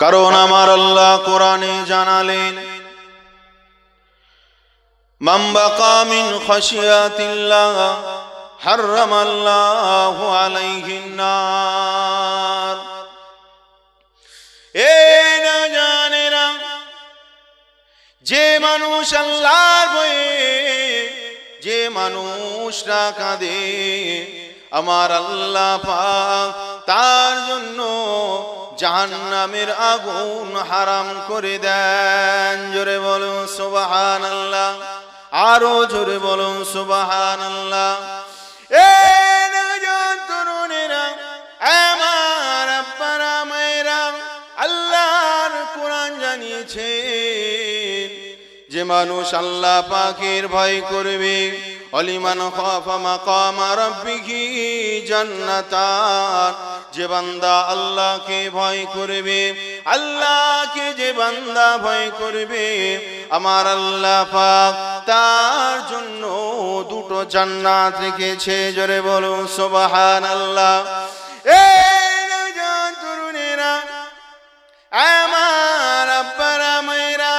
কারণ আমার আল্লাহ কোরআনে জানালেন, মান বাকা মিন খাশিয়াতিল্লাহ হারামাল্লাহু আলাইহিন নার। এ না জানেরা, যে মানুষ আল্লাহর ভয়ে, যে মানুষরা কাঁদে, আমার আল্লাহ পাক তার জন্য জাহান্নামের আগুন হারাম করে দেন। জোরে বলুন সুবহানাল্লাহ, আরো জোরে বলুন সুবহানাল্লাহ। এ নওজোয়ান তরুণেরা, আমার আব্বারা মায়েরা, আল্লাহর কোরআন জানিয়েছে যে মানুষ আল্লাহ পাকের ভয় করবে, অলিমান খাফা মাকামা রাব্বিহি জান্নাতান, যে বান্দা আল্লাহকে ভয় করবে, আল্লাহকে যে বান্দা ভয় করবে, আমার আল্লাহ পাক তার জন্য দুটো জান্নাত রেখেছে। জোরে বলুন সুবহানাল্লাহ। এই নওজোয়ান তরুণেরা, আমার আব্বারা মায়েরা,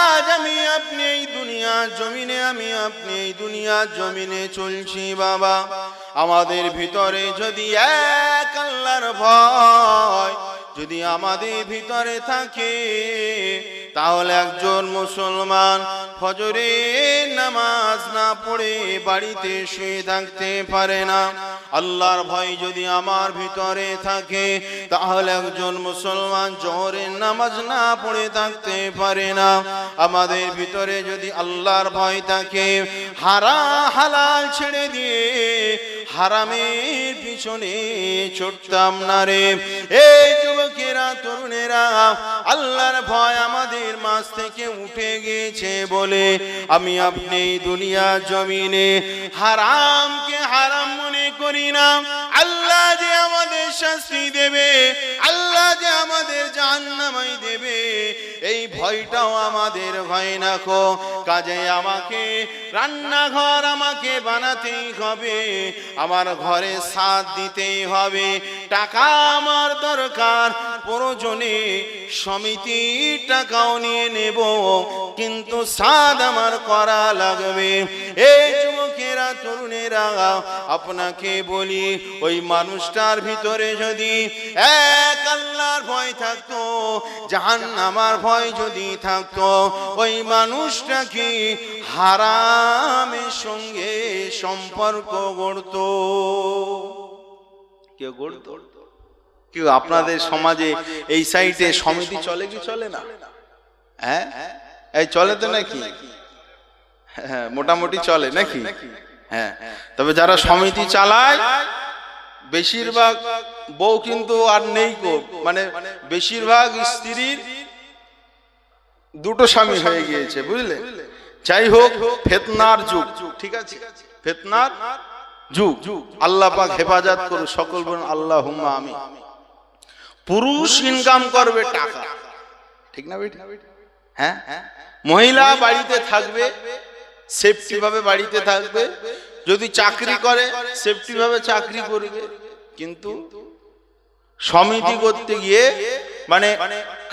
আজ আমি আপনি এই দুনিয়ার জমিনে, আমি আপনি এই দুনিয়ার জমিনে চলছি বাবা। আমাদের ভিতরে যদি এক আল্লাহর ভয় যদি আমাদের ভিতরে থাকে, তাহলে একজন মুসলমান ফজরের নামাজ না পড়ে বাড়িতে শুয়ে থাকতে পারে না। আল্লাহর ভয় যদি আমার ভিতরে থাকে, তাহলে একজন মুসলমান জোহরের নামাজ না পড়ে থাকতে পারে না। আমাদের ভিতরে যদি আল্লাহর ভয় থাকে, হালাল ছেড়ে দিয়ে হারামের পিছনে ছুটতাম না রে। এই যুবকেরা, তরুণেরা, আল্লাহর ভয় আমাদের মাঝ থেকে উঠে গিয়েছে বলে আমি আপনি দুনিয়ার জমিনে হারামকে হারাম মনে করি না। আল্লাহ যে আমাদের শাস্তি দেবে, আল্লাহ যে আমাদের জাহান্নামে দেবে, এই ভয়টাও আমাদের ভয় না কো। কাজে আমাকে রান্নাঘর আমাকে বানাতেই হবে, আমার ঘরে সাথ দিতেই হবে, টাকা আমার দরকার, প্রয়োজনে সমিতির টাকাও নিয়ে নেব, কিন্তু সাথ আমার করা লাগবে। এই যুবকেরা, তরুণেরা, আপনাকে বলি, ওই মানুষটার ভিতরে যদি এক আল্লাহর ভয় থাকতো, জাহান্নামের ভয় যদি থাকতো, ওই মানুষটা কি হারামের সঙ্গে সম্পর্ক গড়ত? কেউ গড়ত? কেউ? আপনাদের সমাজে এই সাইডে সমিতি চলে কি চলে না? হ্যাঁ, এই চলে তো নাকি? হ্যাঁ, মোটামুটি চলে নাকি? হ্যাঁ, তবে যারা সমিতি চালায় বেশিরভাগ বউ কিন্তু আর নেই গো, মানে বেশিরভাগ স্ত্রীর দুটো স্বামী হয়ে গিয়েছে, বুঝলে? যাই হোক, ফিতনার যুগ, ঠিক আছে, ফিতনার যুগ। আল্লাহ পাক হেফাজত করুন, সকল বলুন আল্লাহুম্মা আমিন। পুরুষ ইনকাম করবে টাকা, ঠিক না বেটি? হ্যাঁ, মহিলা বাড়িতে থাকবে, সেফটি ভাবে বাড়িতে থাকবে, যদি চাকরি করে সেফটি ভাবে চাকরি করবে। কিন্তু সমিতি করতে গিয়ে, মানে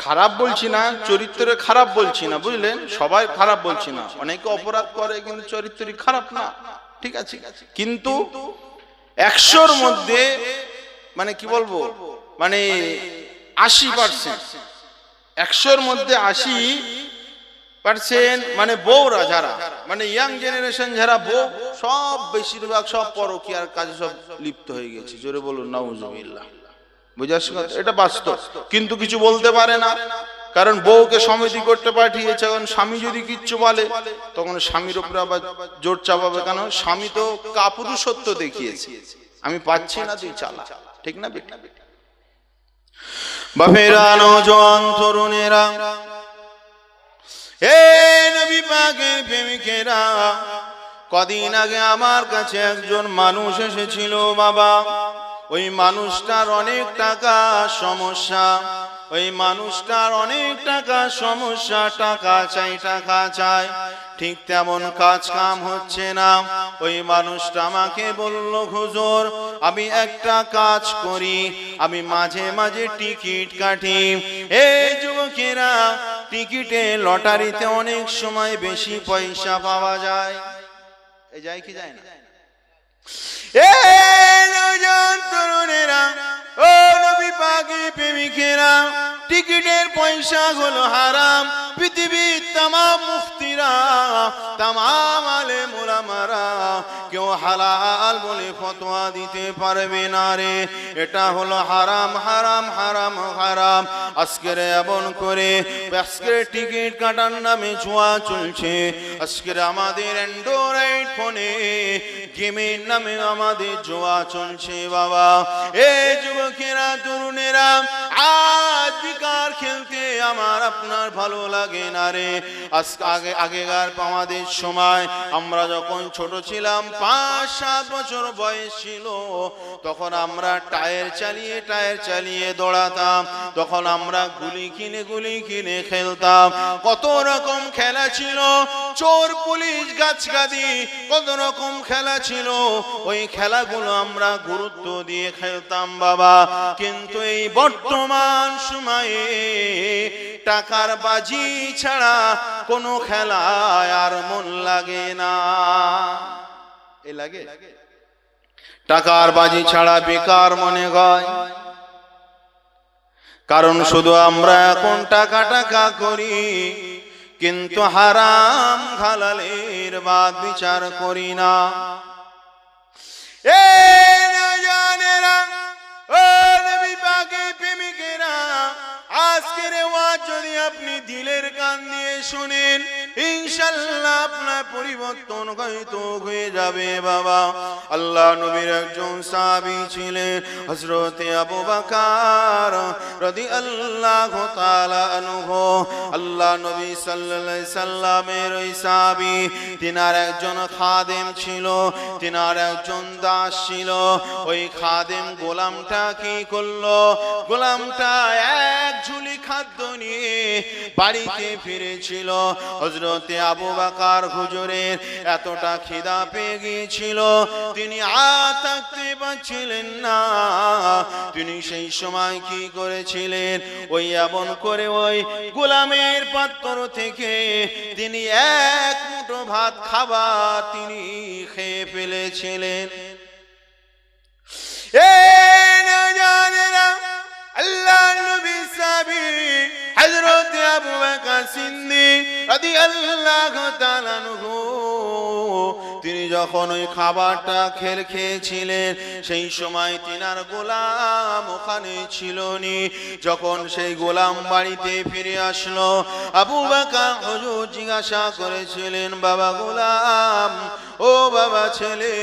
খারাপ বলছি না, চরিত্রে খারাপ বলছি না, বুঝলেন? সবাই খারাপ বলছি না, অনেকে অপরাধ করে কিন্তু চরিত্রই খারাপ না, ঠিক আছে? কিন্তু 100-র মধ্যে মানে কি বলবো, মানে 80%, 100-র মধ্যে 80% মানে বউরা যারা, মানে ইয়াং জেনারেশন যারা বউ, সব বেশিরভাগ সব পরকীয়ার কাজে সব লিপ্ত হয়ে গেছে। জোরে বলুন নাউজুবিল্লাহ। বুঝাচ্ছি? এটা বাস্তব, কিন্তু কিছু বলতে পারে না, কারণ বউকে সমিতি করতে পাঠিয়েছে। এখন স্বামী যদি কিচ্ছু বলে, তখন স্বামীর উপরে আবার জোর চাপাবে, কেন? স্বামী তো কাপুরুষত্ব দেখিয়েছে, আমি পাচ্ছি না, তুই চালা, ঠিক না বেটা? বাপেরা, নওজোয়ান তরুণেরা, হে নবী পাকের প্রেমিকেরা, কদিন আগে আমার কাছে একজন মানুষ এসেছিল বাবা। ওই মানুষটার অনেক টাকা সমস্যা, ওই মানুষটার অনেক টাকা সমস্যা, টাকা চাই, ঠিক তেমন কাজ কাম হচ্ছে না। ওই মানুষটা আমাকে বলল, হুজুর আমি একটা কাজ করি, আমি মাঝে মাঝে টিকিট কাটি। এই যুবকেরা, টিকিটে লটারিতে অনেক সময় বেশি পয়সা পাওয়া যায়। এই যায় কি যায় না? তরুণেরা, ও নবী পাকের প্রেমিকেরা, টিকিটের পয়সা হলো হারাম। পৃথিবীর তামাম মুফতিরা, তামাম আলেম ওলামারা কেউ হালাল বলে ফতোয়া দিতে পারবে না রে। এটা হলো হারাম, হারাম, হারাম, হারাম। আজকের এমন করে আজকের টিকিট কাটার নামে জুয়া চলছে। আজকের আমাদের অ্যান্ড্রয়েড ফোনে গেমের নামে আমাদের জুয়া চলছে বাবা। এই যুবকেরা, তরুণেরা, আজ বিকার খেলতে আমার আপনার ভালো লাগে না রে। আগেকার আমাদের সময় আমরা যখন ছোট ছিলাম, 5-7 বছর বয়স ছিল, তখন আমরা টায়ার চালিয়ে দৌড়াতাম। তখন আমরা গুলি কিনে খেলতাম। কত রকম খেলা ছিল, চোর পুলিশ গাছগাদি, কত রকম খেলা ছিল। ওই খেলাগুলো আমরা গুরুত্ব দিয়ে খেলতাম বাবা। কিন্তু এই বর্তমান সময়ে টাকার বাজি ছাড়া কোনো খেলায় আর মন লাগে না। এ লাগে টাকার বাজি ছাড়া বেকার মনে হয়। কারণ শুধু আমরা এখন টাকা করি, কিন্তু হারাম হালালের বাদ বিচার করি না। আজকের ওয়াজ যদি আপনি দিলের কান দিয়ে শুনেন, ইনশাআল্লাহ আপনার পরিবর্তন হয়তো হয়ে যাবে বাবা। আল্লাহ নবীর একজন সাহাবী ছিলেন হযরত আবু বকর রাদিয়াল্লাহু তাআলা আনহু। আল্লাহ নবী সাল্লাল্লাহু আলাইহি সাল্লামের ওই সাহাবী, তিনার একজন খাদেম ছিল, তিনার একজন দাস ছিল। ওই খাদেম গোলামটা কি করলো? গোলামটা এক ঝুলি খাদ্য নিয়ে বাড়িতে ফিরেছিল। হযরতে আবু বকর হুজুরের এতটা খিদা পেয়ে গিয়েছিল, তিনি আর থাকতে পারছিলেন না। তিনি সেই সময় কি করেছিলেন? ওই এমন করে ওই গোলামের পাত্র থেকে তিনি এক মুঠো ভাত খাবার তিনি খেয়ে ফেলেছিলেন। আল্লাহ নবী সাহাবী হযরত আবু বকর সিদ্দিক রাদিয়াল্লাহু তাআলা আনহু, তিনি যখন ওই খাবারটা খেয়েছিলেন, সেই সময় তিনার গোলাম ওখানে ছিল নি। যখন সেই গোলাম বাড়িতে ফিরে আসলো, আবু বকর হুজুর জিজ্ঞাসা করেছিলেন, বাবা গোলাম, ও বাবা ছেলে,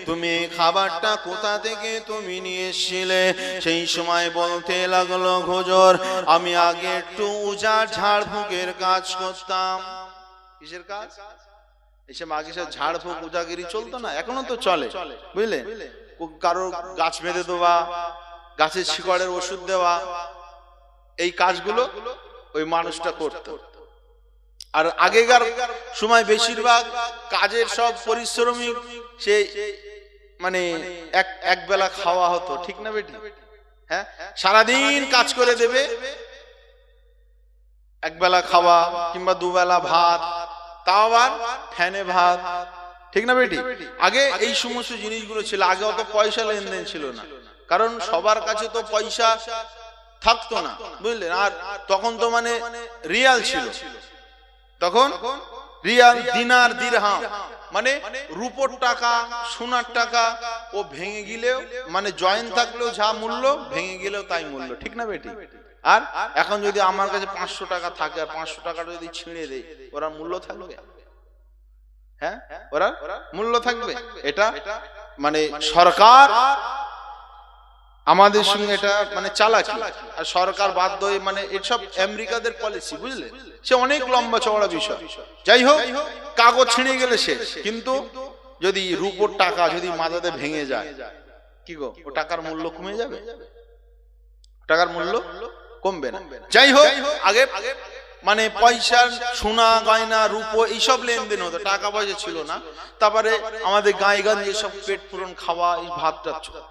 তুমি খাবারটা কোথা থেকে তুমি নিয়ে এসেছিলে? সেই সময় বলতে লাগলো, হুজুর আমি আগে একটু উজাড় ঝাড়ফুঁকের কাজ করতাম। কিসের কাজ? এসব আগে সব ঝাড়ফুঁক উজাগিরি চলতো না, এখনো তো চলে, বুঝলে? কারো গাছ বেঁধে দেওয়া, গাছের শিকড়ের ওষুধ দেওয়া, এই কাজগুলো ওই মানুষটা করতো। আর আগেকার সময় বেশিরভাগ কাজের সব পরিশ্রমিক, সে মানে এক বেলা খাওয়া হতো, ঠিক না বেটি? হ্যাঁ, সারাদিন কাজ করে দেবে, এক বেলা খাওয়া কিংবা দুবেলা ভাত, তাও আবার ফ্যানে ভাত, ঠিক না বেটি? আগে এই সমস্ত জিনিসগুলো ছিল। আগে অত পয়সা লেনদেন ছিল না, কারণ সবার কাছে তো পয়সা থাকতো না, বুঝলেন? আর তখন তো মানে রিয়াল ছিল, তখন রিয়াল, দিনার, দিরহাম, মানে রূপোর টাকা, সোনার টাকা, ও ভেঙে গেলেও মানে জয়েন থাকলেও যা মূল্য, ভেঙে গেলেও তাই মূল্য, ঠিক না বেটি? আর এখন যদি আমার কাছে 500 টাকা থাকে আর 500 টাকাটা যদি ছিঁড়ে দেয়, ওরা মূল্য থাকবে? হ্যাঁ, ওরা মূল্য থাকবে? এটা মানে সরকার আমাদের সঙ্গে এটা মানে চালাকি। আর সরকার বাধ্য হয়ে, মানে এসব আমেরিকাদের পলিসি, বুঝলে? সে অনেক লম্বা চওড়া বিষয়। যাই হোক, কাগজ ছিঁড়ে গেলে শেষ, কিন্তু যদি রূপোর টাকা যদি মাথাতে ভেঙে যায়, কি গো, ও টাকার মূল্য কমে যাবে? টাকার মূল্য কমবে না। যাই হোক, আগে মানে পয়সা, সোনা গয়না রূপো এইসব লেনদেন হতো, টাকা পয়সা ছিল না। তারপরে আমাদের গায়ে গঞ্জে সব পেট পূরণ খাওয়া, এই ভাতটা চলত।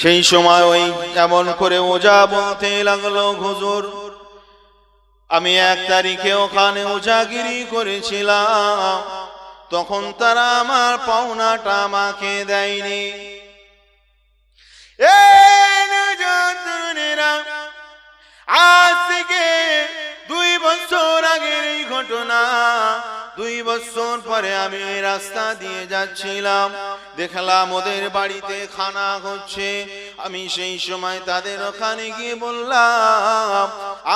সেই সময় ওই এমন করে ওজা বলতে লাগলো, হুজুর আমি 1 তারিখে ওখানে ওজাগিরি করেছিলাম, তখন তারা আমার পাওনাটা আমাকে দেয়নি। আজ থেকে 2 বছর আগের এই ঘটনা। 2 বছর পরে আমি ওই রাস্তা দিয়ে যাচ্ছিলাম, দেখলাম ওদের বাড়িতে খানা হচ্ছে। আমি সেই সময় তাদের ওখানে গিয়ে বললাম,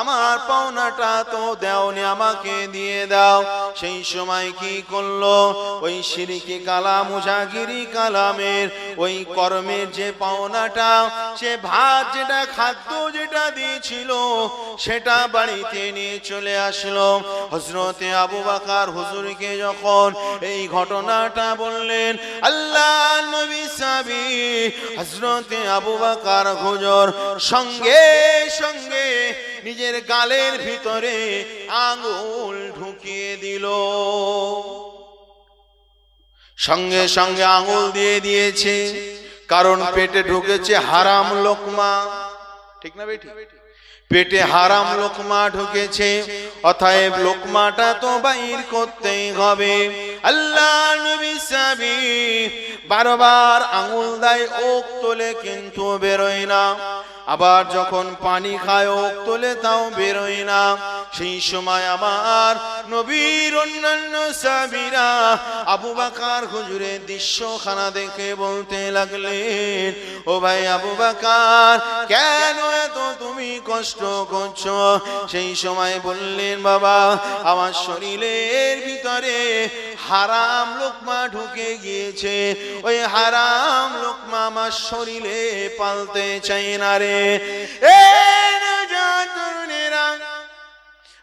আমার পাওনাটা তো দেওনি, আমাকে দিয়ে দাও। সেই সময় কি করলো, ওই শিরকি কালাম, মুজাগিরি কালামের ওই কর্মের যে পাওনাটা, সে ভাত যেটা, খাদ্য যেটা দিয়েছিল, সেটা বাড়িতে নিয়ে চলে আসলো। হযরতে আবু বকর হুজুরকে যখন এই ঘটনাটা বললেন, আল্লাহ নবী সাহাবী হযরতে আবু বকর হুজুর সঙ্গে সঙ্গে নিজের গালের ভিতরে আঙ্গুল ঢুকিয়ে দিল। সঙ্গে সঙ্গে আঙ্গুল দিয়ে দিয়েছে, কারণ পেটে ঢুকেছে হারাম লোকমা। ঠিক না বেটি? পেটে হারাম লোকমা ঢুকেছে, অতএব লোকমাটা তো বাইর করতেই হবে। আল্লাহ নবী সাহাবী বারবার আঙ্গুল দেয়, ওক তোলে, কিন্তু বেরোয় না। আবার যখন পানি খায়, ওক তোলে, তাও বেরোয় না। সেই সময় আমার নবীর অন্যান্য সাহাবীরা আবু বকর হুজুরের দৃশ্যখানা দেখে বলতে লাগলেন, ও ভাই আবু বকর, কেন এত তুমি কষ্ট করছো? সেই সময় বললেন, বাবা আমার শরীরের ভিতরে হারাম লোকমা ঢুকে গিয়েছে, ওই হারাম লোকমা আমার শরীরে পালতে চাই না রে।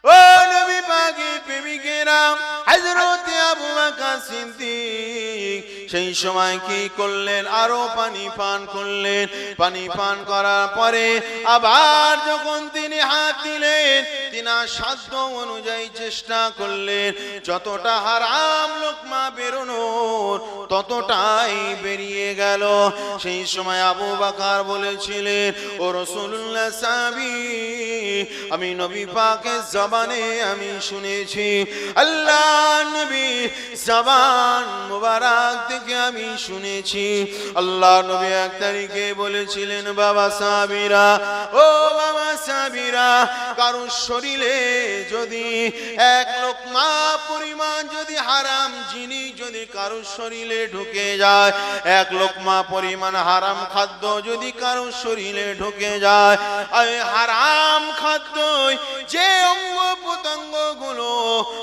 ও নবী পাকের প্রেমিকেরা, হযরতে আবু বকর সিদ্দিক সেই সময় কি করলেন, আরো পানি পান করলেন। পানি পান করার পরে আবার যখন তিনি হাত দিলেন, তিনার সাধ্য অনুযায়ী চেষ্টা করলেন, যতটা হারাম লোকমা বেরোনোর ততটাই বেরিয়ে গেল। সেই সময় আবু বকর বলেছিলেন, ও রাসূলুল্লাহ সাহাবী, আমি নবী পাকের জবানে আমি শুনেছি, আল্লাহ নবী জবান মুবারক থেকে আমি শুনেছি, আল্লাহ নবী 1 তারিখে বলেছিলেন, বাবা সাহাবীরা, ও বাবা সাহাবীরা, কারণ শরীরে যদি 1 লোকমা পরিমাণ যদি হারাম জিনিস যদি কারো শরীরে ঢুকে যায়, 1 লোকমা পরিমাণ হারাম খাদ্য যদি কারো শরীরে ঢুকে যায়, এই হারাম খাদ্য যে অঙ্গ প্রত্যঙ্গ গুলো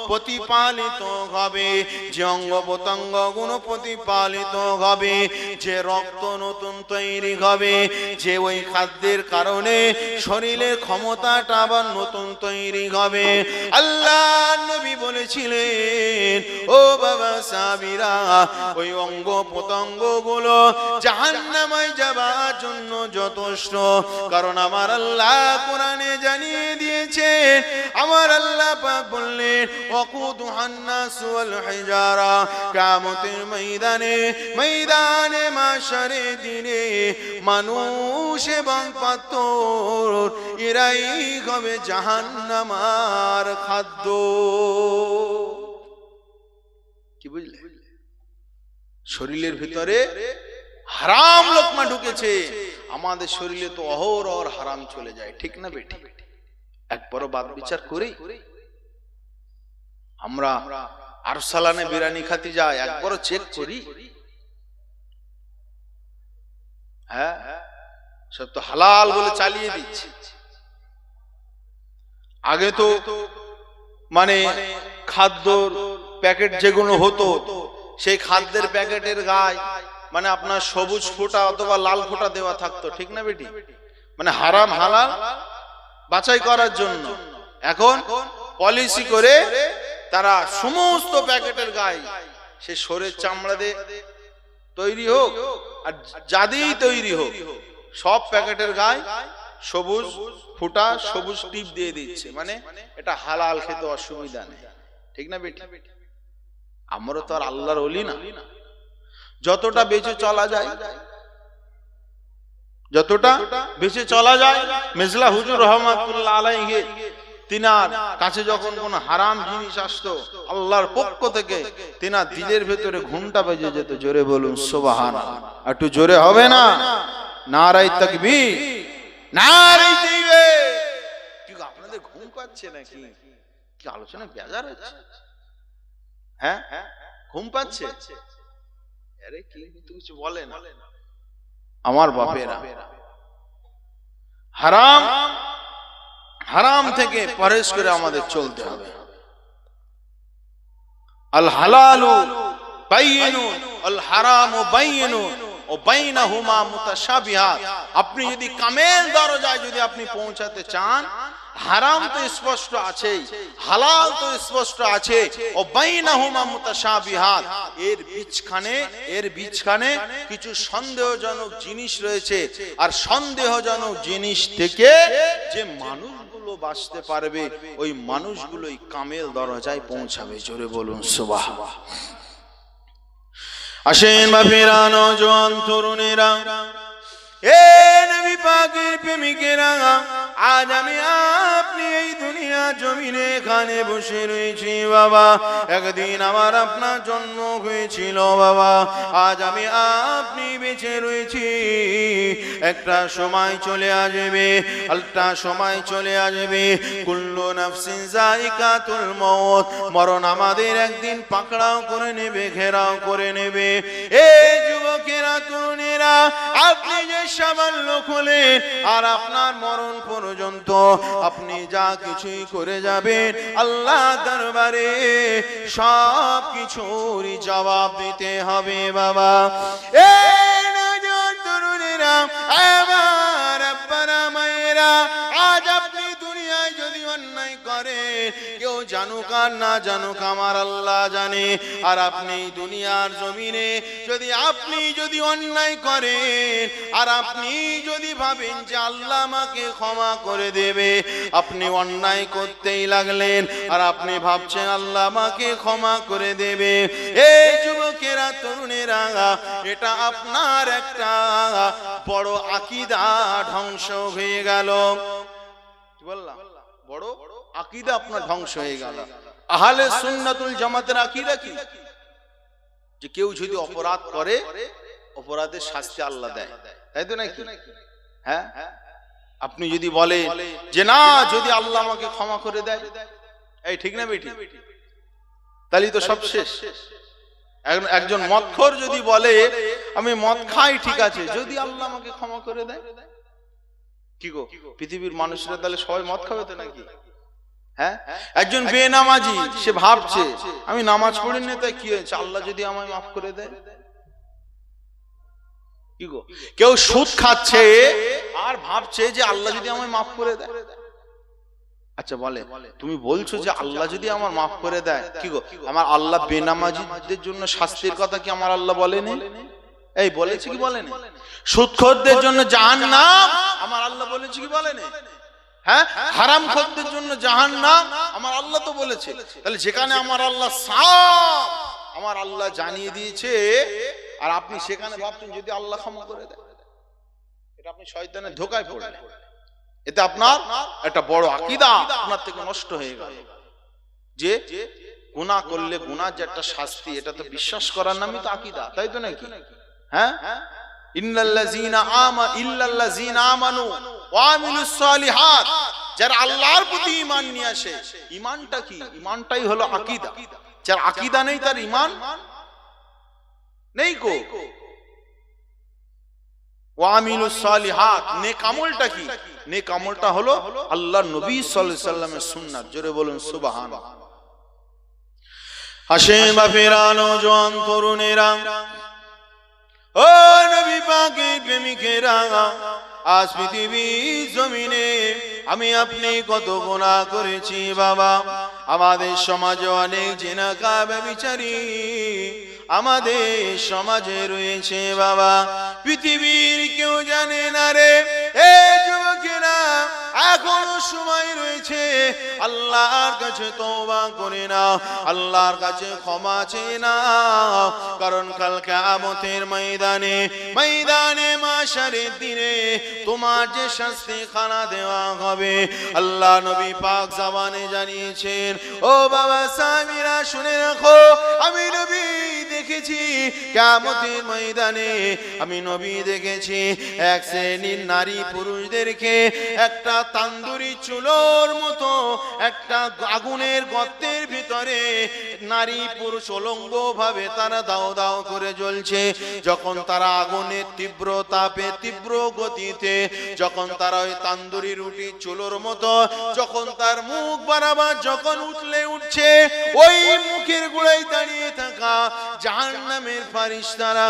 প্রতিপালিত হবে, যে অঙ্গ প্রত্যঙ্গ গুলো প্রতিপালিত হবে, যে রক্ত নতুন তৈরি হবে, যে ওই খাদ্যের কারণে শরীরের ক্ষমতাটা আবার নতুন তৈরি হবে। আল্লাহ নবী বলেছিলেন, ও বাবা সাহাবীরা, ওই অঙ্গ প্রত্যঙ্গ গুলো জাহান্নামে যাবার জন্য যথেষ্ট। কারণ আমার আল্লাহ কোরআনে জানিয়ে দিয়েছেন, আমার আল্লাহ পাক বললেন, ওয়াকুদুহান নাস ওয়াল হিজারা, কিয়ামতের ময়দানে, ময়দানে মাশারে দিনে মানুষ এবং পাথর এরাই হবে জাহান্নামার খাদ্য। কি বুঝলে? শরীরের ভিতরে হারাম লোকমা ঢুকেছে, আমাদের শরীরে তো অহরহ হারাম চলে যায়। ঠিক না বেটি? একবারও বাদ বিচার করি? আমরা আরসালানে বিরিয়ানি খাতে যাই, একবারও চেক করি? হ্যাঁ, সব তো হালাল বলে চালিয়ে দিচ্ছে। আগে তো মানে খাদ্যর প্যাকেট যেগুলো হতো, সেই খাদ্যের প্যাকেটের গায়ে মানে আপনার সবুজ ফোঁটা অথবা লাল ফোঁটা দেওয়া থাকতো। ঠিক না বেটি? মানে হারাম হালাল বাছাই করার জন্য। এখন পলিসি করে তারা সমস্ত প্যাকেটের গায়ে সে শরীরের চামড়া দিয়ে তৈরি হোক আর যাদেই তৈরি হোক, সব প্যাকেটের গায়ে সবুজ ফুটা সবুজ টিপ দিয়ে দিচ্ছে, মানে এটা হালাল, খেতে অসুবিধা নেই, ঠিক না বেটি? আমরা তো আর আল্লাহর ওলি না, যতটা বেঁচে চলা যায়, যতটা বেঁচে চলা যায়। মেজলা হুজুর রহমাতুল্লাহ আলাইহি তিনার কাছে যখন কোন হারাম জিনিস আসতো আল্লাহর পক্ষ থেকে, তিনার দিলের ভেতরে ঘুমটা বেজে যেত। জোরে বলুন সুবহানাল্লাহ। একটু জোরে হবে না? নারায়ে তাকবীর, নারায়ে তাকবীর। কি আপনাদের ঘুম পাচ্ছে নাকি? কি আলোচনা বেজার হচ্ছে? হ্যাঁ, ঘুম পাচ্ছে? আরে কি কিছু বলে না আমার বাপেরা। হারাম হারাম থেকে পরহেজ করে আমাদের চলতে হবে। আল হালালু বাইয়িনুন আল হারামু বাইয়িনুন ওয়া বাইনাহুমা মুতাশাবিহাত। আপনি যদি কামেল দরজায় যদি আপনি পৌঁছাতে চান, হারাম তো স্পষ্ট আছে, হালাল তো স্পষ্ট আছে, ও বাইনাহুমা মুতাশাবিহাত, এর বিচখানে কিছু সন্দেহজনক জিনিস রয়েছে। আর সন্দেহজনক জিনিস থেকে যে মানুষগুলো বাঁচতে পারবে, ওই মানুষগুলোই কামেল দরজায় পৌঁছাবে। জোরে বলুন সুবহানাল্লাহ। আসেন বাপেরা, নওজোয়ান তরুণেরা, এ নবী পাকের প্রেমিকেরা, আজ আমি আপনি এই দুনিয়া জমিনে এখানে বসে রয়েছি বাবা। একদিন আমার আপনার জন্ম হয়েছিল বাবা, আজ আমি আপনি বেঁচে রয়েছি। একটা সময় চলে আসবে, একটা সময় চলে আসবে, কুল্লু নাফসিন যায়িকাতুল মউত, মরণ আমাদের একদিন পাকড়াও করে নেবে, ঘেরাও করে নেবে। এই যুবকেরা, তরুণেরা, আপনি যে সামান্য খোলেন আর আপনার মরণ পর্যন্ত আপনি যা কিছুই করে যাবেন, আল্লাহ দরবারে সব কিছুর জবাব দিতে হবে বাবা। এই নওজোয়ান তরুণেরা, আমার আব্বারা মায়েরা, আজ আপনি দুনিয়ায় যদি অন্যায় করেন, কেউ জানুক আর না জানুক আমার আল্লাহ জানে। আর আপনি দুনিয়ার জমিনে যদি অন্যায় করেন, আর আপনি যদি ভাবেন যে আল্লাহ আমাকে ক্ষমা করে দেবে, আপনি অন্যায় করতেই লাগলেন আর আপনি ভাবছেন আল্লাহ আমাকে ক্ষমা করে দেবে। এই যুবকেরা, তরুণেরা, এটা আপনার একটা বড় আকীদা ধ্বংস হয়ে গেল। কি বললাম? বড় আকীদা আপনার ধ্বংস হয়ে গেল। আহলে সুন্নাতুল জামাতের আকীদা কি? যে কেউ যদি অপরাধ করে, অপরাধের শাস্তি আল্লাহ দেয়, তাই তো নাকি? হ্যাঁ, আপনি যদি বলে যে না, যদি আল্লাহ আমাকে ক্ষমা করে দেয়, এই ঠিক না বেটি? তাহলে তো সব শেষ। একজন মদখোর যদি বলে আমি মদ খাই, ঠিক আছে, যদি আল্লাহ আমাকে ক্ষমা করে দেয়, কি গো পৃথিবীর মানুষরা তাহলে সবাই মদ খাবে তো নাকি? হ্যাঁ, একজন বেনামাজি, সে ভাবছে আমি নামাজ পড়ি না, তাই কি হয়েছে, আল্লাহ যদি আমায় মাফ করে দেয়। কি গো, কেউ সুদ খাচ্ছে আর ভাবছে যে আল্লাহ যদি আমায় মাফ করে দেয়। আচ্ছা বলে, তুমি বলছো যে আল্লাহ যদি আমার মাফ করে দেয়, কি গো, আমার আল্লাহ বেনামাজিদের জন্য শাস্তির কথা কি আমার আল্লাহ বলেনি? এই বলেছে কি বলেনি? সুদখোরদের জন্য জাহান্নাম আমার আল্লাহ বলেছে কি বলেনি? হ্যাঁ, হারামখোরদের জন্য জাহান্নাম আমার আল্লাহ তো বলেছে। তাহলে যেখানে আমার আল্লাহ সাফ, আমার আল্লাহ জানিয়ে দিয়েছে, আর আপনি সেখানে ভাবছেন যদি আল্লাহ ক্ষমা করে দেয়, এটা আপনি শয়তানের ধোঁকায় পড়লেন। এতে আপনার একটা বড় আকীদা আপনার থেকে নষ্ট হয়ে গেল। যে গুনাহ করলে গুনার যে একটা শাস্তি, এটা তো বিশ্বাস করার নামই তো আকীদা, তাই তো নাকি? হ্যাঁ, ইল্লাল্লাযীনা আমানু ওয়া আমিলুস সালিহাত, যারা আল্লাহর প্রতি ঈমান নিয়ে আসে। ঈমানটা কি? ঈমানটাই হলো আকীদা। যার আকীদা নেই তার ঈমান নেই গো। ওয়া আমিলুস সালিহাত, নেক আমলটা কি? নেক আমলটা হলো আল্লাহর নবী সাল্লাল্লাহু আলাইহি সাল্লামের সুন্নাত। জোরে বলুন সুবহানাল্লাহ। হাসেন বাপেরা, নওজোয়ান তরুণেরা, ও নবী পাকের প্রেমিকেরা, আজ পৃথিবীর জমিনে আমি আপনি কত গুনাহ করেছি বাবা। আমাদের সমাজে অনেক জিনাকা ব্যভিচারী আমাদের সমাজে রয়েছে বাবা, পৃথিবীর কেউ জানে না রে। এই যুবক যুবকেরা এখনো সময় রয়েছে, আল্লাহর কাছে তওবা করে নাও, আল্লাহর কাছে ক্ষমা চেয়ে নাও। কারণ কাল কিয়ামতের ময়দানে মাশারের দিনে তোমার যে শাস্তি খানা দেওয়া হবে, আল্লাহ নবী পাক জবানে জানিয়েছেন, ও বাবা সাহাবীরা শুনে রাখো, আমি নবী দেখেছি কিয়ামতের ময়দানে, আমি নবী দেখেছি এক শ্রেণীর নারী পুরুষদেরকে একটা তান্দুরি চুলোর মতো একটা আগুনের গর্তের ভিতরে নারী পুরুষ উলঙ্গ ভাবে তারা দাও দাও করে জ্বলছে। যখন তারা আগুনের তীব্র তাপে তীব্র গতিতে যখন তারা ওই তান্দুরি রুটি চুলোর মতো যখন তার মুখ বরাবর যখন উঠছে, ওই মুখের গোড়ায় দাঁড়িয়ে থাকা জাহান্নামের ফেরেশতারা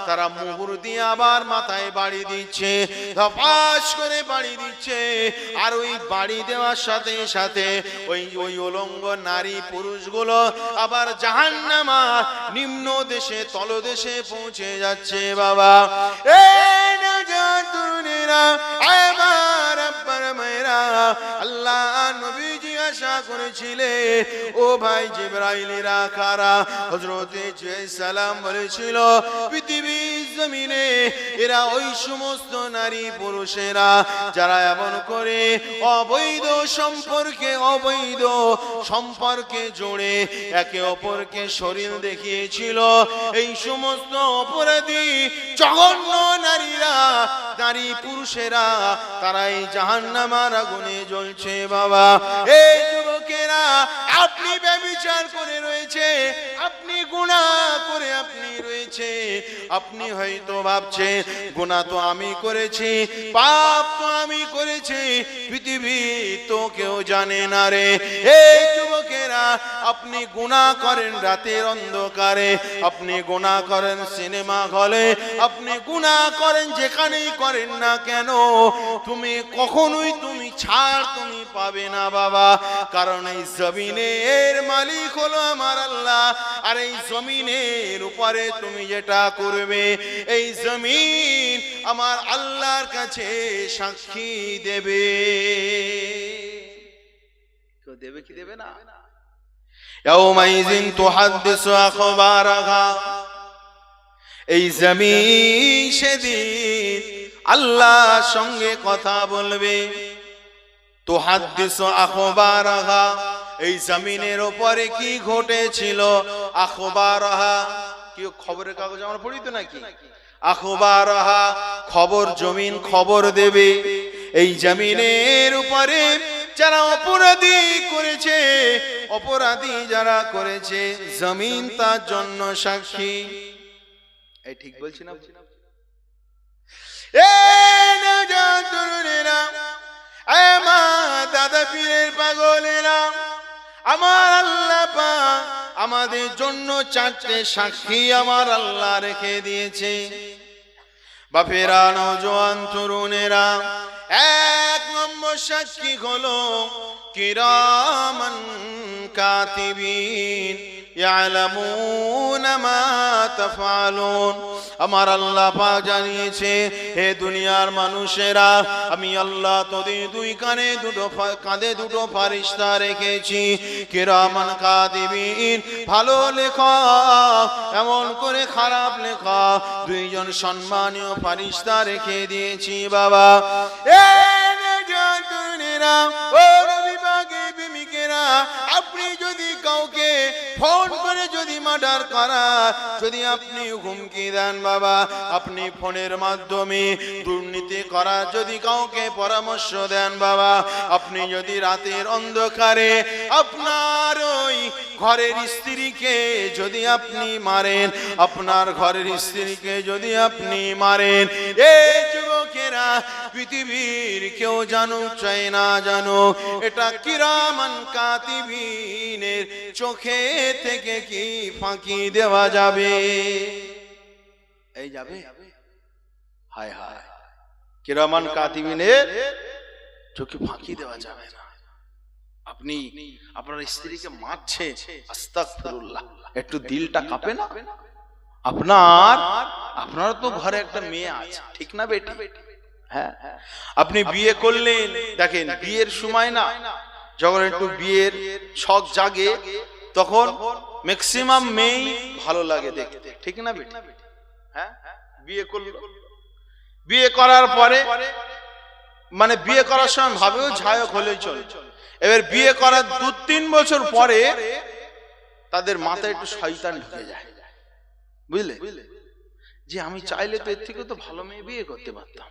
তারা মুহুর দিয়ে আবার মাথায় বাড়ি দিচ্ছে, ধপাস করে বাড়ি দিচ্ছে। আর ওই বাড়ি দেওয়ার সাথে সাথে ওই উলঙ্গ নারী পুরুষগুলো আবার জাহান্নামা নিম্ন দেশে তলদেশে পৌঁছে যাচ্ছে। বাবা এই নাজাত তরুণেরা, আমার আব্বার মায়েরা, আল্লাহ নবীজি আশা করেছিলেন, ও ভাই জিবরাইলেরা কারা? হযরতে সালাম বলেছিল পৃথিবীর জমিনে এরা ওই সমস্ত নারী পুরুষেরা যারা এমন করে অবৈধ সম্পর্কে জোড়ে একে অপরকে শরীর দেখিয়েছিল, এই সমস্ত অপরাধী জঘন্য নারী পুরুষেরা তারা এই জাহান্নামের আগুনে জ্বলছে। বাবা এই যুবকেরা, আপনি ব্যভিচার করে রয়েছে, আপনি গুনাহ করে আপনি রয়েছে, আপনি হয়তো ভাবছেন গুনাহ তো আমি করেছি, পাপ তো আমি করেছি, পৃথিবী তো কেউ জানে না রে। এই যুবকেরা, আপনি গুনাহ করেন রাতের অন্ধকারে, আপনি গুনাহ করেন সিনেমা হলে, আপনি গুনাহ করেন যেখানেই করেন না কেন, তুমি কখনোই ছাড় পাবে না বাবা। কারণ এই জমিনের মালিক হলো আমার আল্লাহ, আর এই জমিনের উপরে তুমি যেটা করবে এই জমিন আমার আল্লাহর কাছে সাক্ষী দেবে। কেউ দেবে কি দেবে না? ইয়াউমাইযিন তুহাদ্দিসু আখবারাহা, এই জমিন সেদিন আল্লাহর সঙ্গে কথা বলবে। তুহাদ্দিসু আখবারাহা, এই জমিনের উপরে কি ঘটেছিল, আখবারাহা কি খবরের কাগজ আমরা পড়ি তো নাকি, আখবারাহা খবর, জমিন খবর দেবে। এই জমিনের উপরে যারা অপরাধী করেছে, অপরাধী যারা করেছে, জমিন তার জন্য সাক্ষী। এই ঠিক বলছি না? দাদা পীরের পাগলেরা, আমার আল্লাহ পাক আমাদের জন্য চারটে সাক্ষী আমার আল্লাহ রেখে দিয়েছে। বাপেরা, নওজোয়ান তরুণেরা, এক নম্বর সাক্ষী হলো কিরামান কাতিবিন ইয়ালামুনা মা তাফআলুন। আমার আল্লাহ পাক জানিয়েছে, হে দুনিয়ার মানুষেরা, আমি আল্লাহ তোদের দুই কাঁধে দুটো ফেরেশতা রেখেছি, কিরামান কাতিবিন, ভালো লেখা এমন করে খারাপ লেখা, দুইজন সম্মানীয় ফেরেশতা রেখে দিয়েছি। বাবা আপনি যদি কাউকে ফোন করে যদি মার্ডার করা, যদি আপনি হুমকি দেন বাবা, আপনি ফোনের মাধ্যমে দুর্নীতি করা যদি কাউকে পরামর্শ দেন বাবা, আপনি যদি রাতের অন্ধকারে আপনার ওই ঘরের স্ত্রীকে যদি আপনি মারেন, আপনার ঘরের স্ত্রীকে যদি আপনি মারেন, এই যুবকেরা পৃথিবীর কেউ জানুক চাই না জানুক, এটা কিরামান কাতিবিনের চোখে থেকে কি ফাঁকি দেওয়া যাবে? এই যাবে? হায় হায়, কিরামান কাতিবিনের চোখে ফাঁকি দেওয়া যাবে না। আপনি আপনার স্ত্রীকে মারছে, আস্তাগফিরুল্লাহ, একটু দিলটা কাঁপে না? আপনার তো ঘরে একটা মেয়ে আছে, ঠিক না বেটি? হ্যাঁ, আপনি বিয়ে করলেন, দেখেন বিয়ের সময় না যখন একটু বিয়ের শখ জাগে তখন ম্যাক্সিমাম মেয়েই ভালো লাগে দেখতে, ঠিক না বেটি? হ্যাঁ, বিয়ে করলো, বিয়ে করার পরে মানে বিয়ে করার সময় ভাবেও ঝায়ক হলেই চলে, এবার বিয়ে করার 2-3 বছর পরে তাদের মাথায় একটু শয়তান ঢুকে যায়, বুঝলে, যে আমি চাইলে তো এর থেকে তো ভালো মেয়ে বিয়ে করতে পারতাম।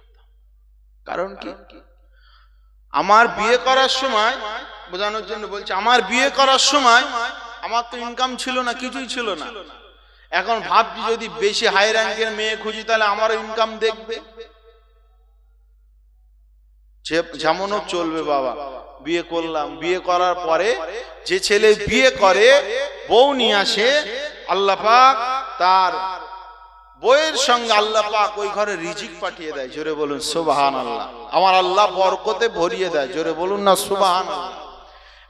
কারণ কি, আমার বিয়ে করার সময়, বোঝানোর জন্য বলছি, আমার বিয়ে করার সময় আমার তো ইনকাম ছিল না, কিছুই ছিল না। এখন ভাবছি যদি বেশি হাই র্যাঙ্কের মেয়ে খুঁজি তাহলে আমারও ইনকাম দেখবে, যেমন হোক চলবে বাবা। বিয়ে করলাম, বিয়ে করার পরে যে ছেলে বিয়ে করে বউ নিয়ে আসে, আল্লাহ পাক তার বউয়ের সঙ্গে আল্লাহ পাক ওই ঘরে রিজিক পাঠিয়ে দেয়। জোরে বলুন সুবহানাল্লাহ। আমার আল্লাহ বরকতে ভরিয়ে দেয়, জোরে বলুন না সুবহানাল্লাহ।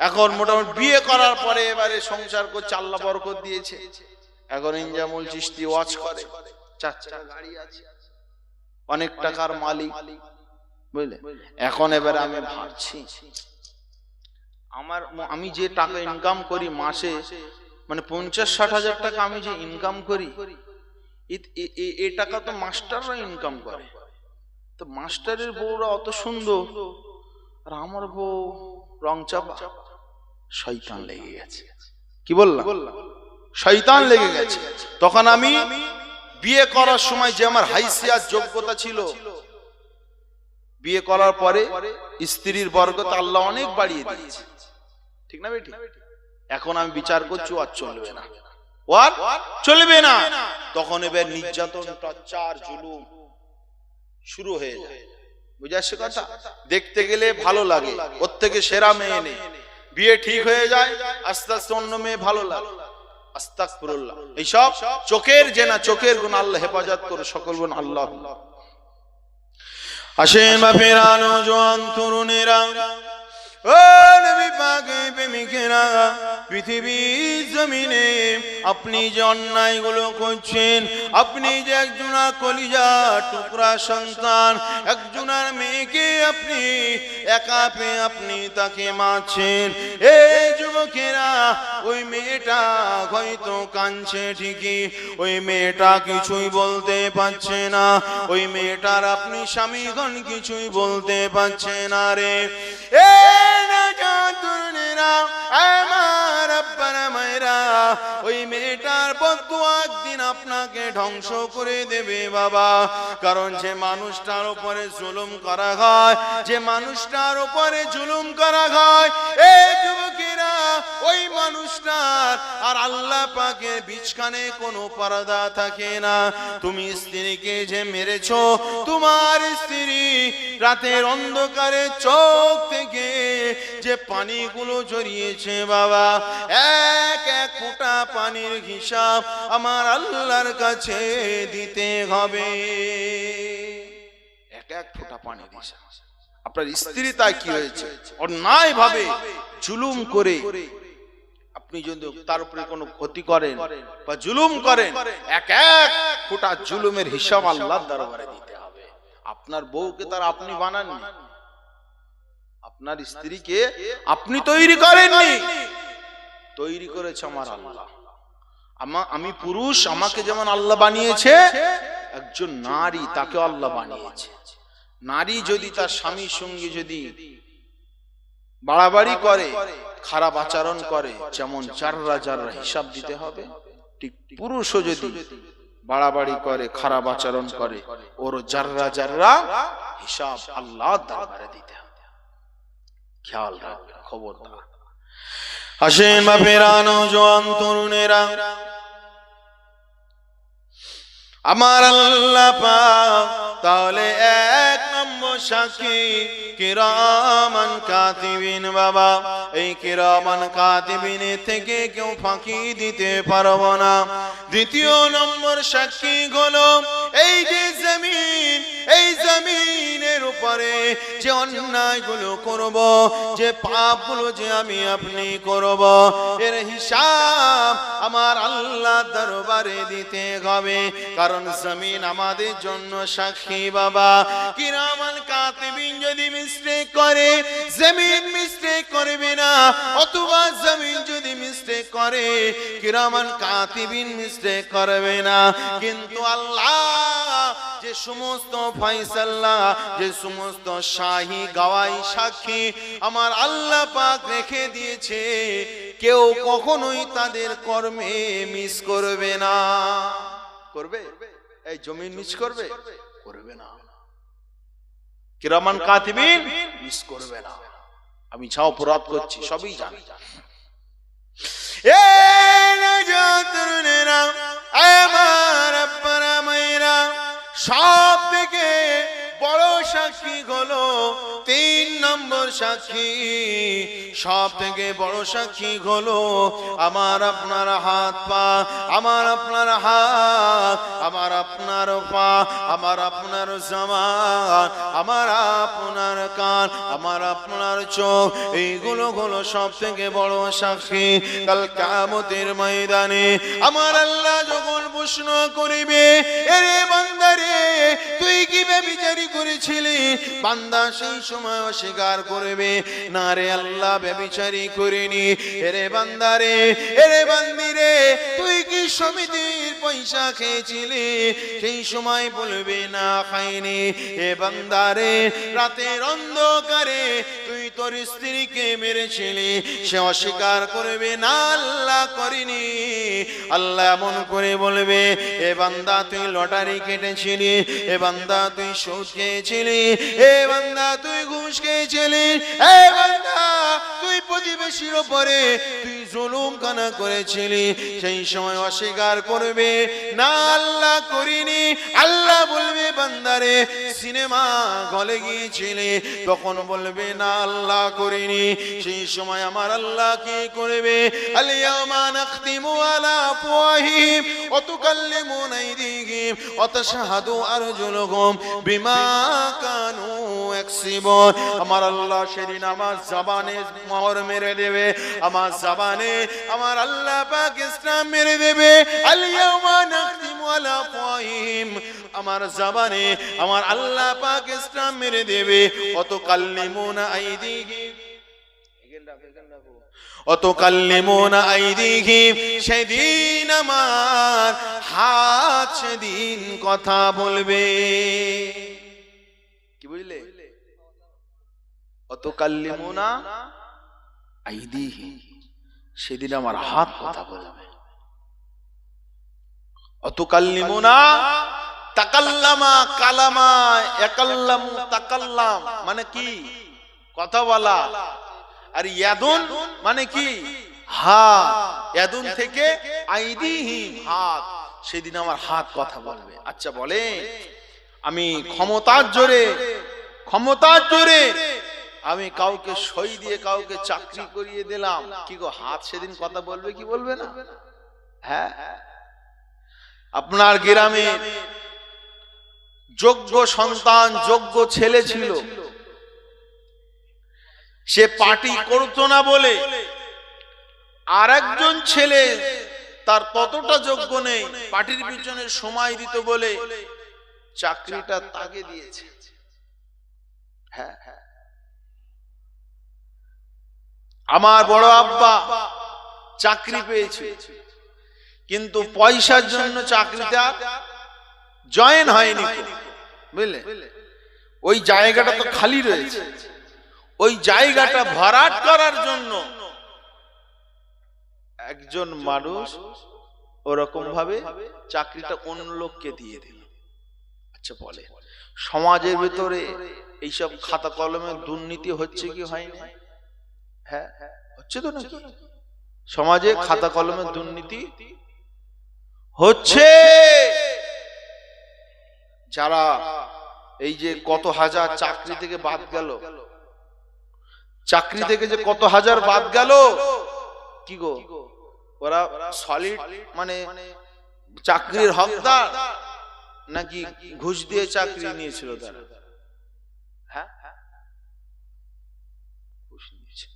এখন মোটামুটি বিয়ে করার পরে এবারে সংসার করছে, আল্লাহ বরকত দিয়েছে। এখন ইনজামুল চিশতি ওয়াজ করে, 4 চাকা গাড়ি আছে, অনেক টাকার মালিক, বুঝলে। এখন এবারে আমি ভাবছি আমি যে টাকা ইনকাম করি মাসে, মানে 50-60 হাজার টাকা আমি যে ইনকাম করি, এই টাকা তো মাস্টাররা ইনকাম করে, তো মাস্টারের বউরা অত সুন্দর আর আমার বউ রং চাপা। শয়তান লেগে গেছে, কি বললাম, শয়তান লেগে গেছে। তখন আমি বিয়ে করার সময় যে আমার হাইসিয়াত যোগ্যতা ছিল, বিয়ে করার পরে স্ত্রীর বরকত আল্লাহ অনেক বাড়িয়ে দিয়েছে, ঠিক না বেটি? এখন আমি বিচার করছি আর চলবে না, ওয়ার চলবে না। তখন এবার নির্যাতন, টর্চার, জুলুম শুরু হয়ে যায়, বুঝে আসছে কথা? দেখতে গেলে ভালো লাগে, ওর থেকে সেরা মেয়ে নেই, বিয়ে ঠিক হয়ে যায়, আস্তে আস্তে অন্য মেয়ে ভালো লাগে। আস্তাগফিরুল্লাহ। এইসব চোখের জেনা, চোখের গুণ, আল্লাহ হেফাজত করে, সকল গুণ আল্লাহ। আসেন বাপেরা, নওজোয়ান তরুণেরা, ও নবী পাকের প্রেমিকেরা, পৃথিবীর জমিনে আপনি যে অন্যায়গুলো করছেন, আপনি যে একজনা কলিজা টুকরা সন্তান, একজনার মেয়েকে আপনি একা পেয়ে আপনি তাকে মারছেন। এই যুবকেরা, ওই মেয়েটা হয়তো কাঁদছে ঠিকই, ওই মেয়েটা কিছুই বলতে পারছে না, ওই মেয়েটার আপনি স্বামীগণ কিছুই বলতে পারছে না রে। আমার আব্বারা মায়েরা, ওই মেয়েটার বদদুয়া একদিন আপনাকে ধ্বংস করে দেবে বাবা। কারণ যে মানুষটার উপরে জুলুম করা হয়, যে মানুষটার উপরে জুলুম করা হয়, এই যুবকেরা, ওই মানুষটার আর আল্লাহ পাকের বিচখানে কোনো পর্দা থাকে না। তুমি স্ত্রীকে যে মেরেছো, তোমার স্ত্রী রাতের অন্ধকারে চোখ থেকে যে পানিগুলো জড়িয়েছে বাবা, এক এক ফোঁটা পানির হিসাব আমার আল্লাহর কাছে দিতে হবে। এক এক ফোঁটা পানির হিসাব। আপনার স্ত্রী তাই কি হয়েছে, অন্যায় ভাবে জুলুম করে আপনি যদি তার উপরে কোনো ক্ষতি করেন বা জুলুম করেন, এক এক ফোঁটা জুলুমের হিসাব আল্লাহর দরবারে দিতে হবে। আপনার বউকে তার আপনি বানাননি, আপনার স্ত্রীকে আপনি তৈরি করেননি, তৈরি করেছে আমার আল্লাহ। আমি পুরুষ, আমাকে যেমন আল্লাহ বানিয়েছে, একজন নারী তাকে আল্লাহ বানিয়েছে। নারী যদি তার স্বামীর সঙ্গে যদি বাড়াবাড়ি করে, খারাপ আচরণ করে, যেমন জাররা জাররা হিসাব দিতে হবে, ঠিক পুরুষও যদি বাড়াবাড়ি করে, খারাপ আচরণ করে, ওর জাররা জাররা হিসাব আল্লাহর দরবারে দিতে হবে। খেয়াল রাখবেন, খবরদার। আসেন বাপেরা, নওজোয়ান তরুণেরা, আমার আল্লাহ পাক তাহলে 1 নম্বর সাক্ষী কিরামান কাতিবিন বাবা। এই কিরামান কাতিবিনের থেকে কেউ ফাঁকি দিতে পারবো না। দ্বিতীয় নম্বর সাক্ষী হলো এই যে জমিন, এই জমিনের উপরে যে অন্যায়গুলো করব, যে পাপগুলো যে আমি আপনি করব, এর হিসাব আমার আল্লাহ দরবারে দিতে হবে। কারণ জমিন আমাদের জন্য সাক্ষী বাবা। কিরামান কাতিবিন যদি মিস্টেক করে, জমিন মিস্টেক করবে না। অথবা জমিন যদি মিস্টেক করে, কিরামান কাতিবিন মিস্টেক করবে না। কিন্তু আল্লাহ যে সমস্ত ফয়সালা, যে সমস্ত শাহী গওয়াই সাক্ষী আমার আল্লাহ পাক রেখে দিয়েছে, কেউ কখনোই তাদের কর্মে মিস করবে না। করবে? এই জমিন মিস করবে? করবে না। কিরামান কাতিবিন মিস করবে না। আমি যা অপরাধ করছি সবই জানি। সব থেকে বড় সাক্ষী হলো 3 নম্বর সাক্ষী। সব থেকে বড় সাক্ষী হলো আমার আপনার হাত পা, আমার আপনার হাত, আমার আপনার পা, আমার আপনার জামান, আমার আপনার কান, আমার আপনার চোখ, এইগুলো হলো সব থেকে বড় সাক্ষী। কাল কিয়ামতের ময়দানে আমার আল্লাহ যখন প্রশ্ন করিবে, এরে বান্দারে তুই কি ব্যভিচারী করেছিলি? বান্দা সেই সময় অস্বীকার করবে, না রে আল্লাহ ব্যভিচারী করিনি। এরে বান্দারে, এরে বান্দিরে তুই কি সমিতির পয়সা খেয়েছিলি? সেই সময় বলবে না খাইনি। এ বান্দারে রাতের অন্ধকারে তুই তোর স্ত্রীকে মেরেছিলি? সে অস্বীকার করবে, না আল্লাহ করিনি। আল্লাহ এমন করে বলবে, এ বান্দা তুই লটারি কেটেছিলি, এ বান্দা তুই সুদ খেয়েছিলি, এ বান্দা তুই ঘুষ খেয়েছিলি, এ বান্দা তুই প্রতিবেশীর উপরে তুই জুলুম খানা করেছিলি। সেই সময় অস্বীকার করবে, না আল্লাহ করিনি। আল্লাহ বলবে, বান্দারে সিনেমা হলে গিয়েছিলি? তখন বলবে, না আল্লাহ করিনি। সেই সময় আমার আল্লাহ কি করবে? আল-ইয়াওমা নাখতিমু আলা আফওয়াহিহিম ওয়া তুকাল্লিমুনা আইদিহিম ওয়া তাশহাদু আরজুলুহুম বিমা কানু ইয়াকসিবুন। আমার আল্লাহ সেদিন আমার জবানে মোহর মেরে দেবে, আমার জবানে আমার আল্লাহ পাক ইসলাম মেরে দেবে। আল-ইয়াওমা নাখতিমু আলা আফওয়াহিহিম, আমার জবানে আমার আল্লাহ পাক ইসলাম মেরে দেবে। ওয়া তুকাল্লিমুনা আইদিহিম, অতুকাল্লিমুনা আইদিহিম, সেদিন আমার হাত সেদিন কথা বলবে। কি বুঝলে? অতুকাল্লিমুনা আইদিহিম, সেদিন আমার হাত কথা বলবে। অতুকাল্লিমুনা তাকাল্লামা কালামা ইয়াকাল্লামু তাকাল্লাম মানে কি? কথা বলা। আর ইয়াদুন মানে কি? হাত। ইয়াদুন থেকে আইদিহিম হাত, সেদিন আমার হাত কথা বলবে। আচ্ছা বলে, আমি ক্ষমতার জোরে আমি কাউকে সই দিয়ে কাউকে চাকরি করিয়ে দিলাম, কি গো হাত সেদিন কথা বলবে কি বলবে না? হ্যাঁ, আপনার গ্রামে যোগ্য সন্তান, যোগ্য ছেলে ছিল, সে পার্টি করতো না বলে আর একজন ছেলে তার ততটা যোগ্য নেই, পার্টির পিছনে সময় দিত বলে চাকরিটা তাকে দিয়েছে। হ্যাঁ, আমার বড় আব্বা চাকরি পেয়েছে, কিন্তু পয়সার জন্য চাকরিটা জয়েন হয়নি, বুঝলে? ওই জায়গাটা তো খালি রয়েছে, ওই জায়গাটা ভরাট করার জন্য একজন মানুষ ওরকম ভাবে চাকরিটা অন্য লোককে দিয়ে দিল। আচ্ছা বলে, সমাজের ভিতরে এইসব খাতা কলমের দুর্নীতি হচ্ছে কি হয়নি? হ্যাঁ, হচ্ছে তো নাকি? সমাজে খাতা কলমের দুর্নীতি হচ্ছে। যারা এই যে কত হাজার চাকরি থেকে বাদ গেল, চাকরি থেকে যে কত হাজার বাদ গেল, কি গো ওরা সলিড মানে চাকরির হকদার, নাকি ঘুষ দিয়ে চাকরি নিয়েছিল তারা? হ্যাঁ, ঘুষ নিয়েছে।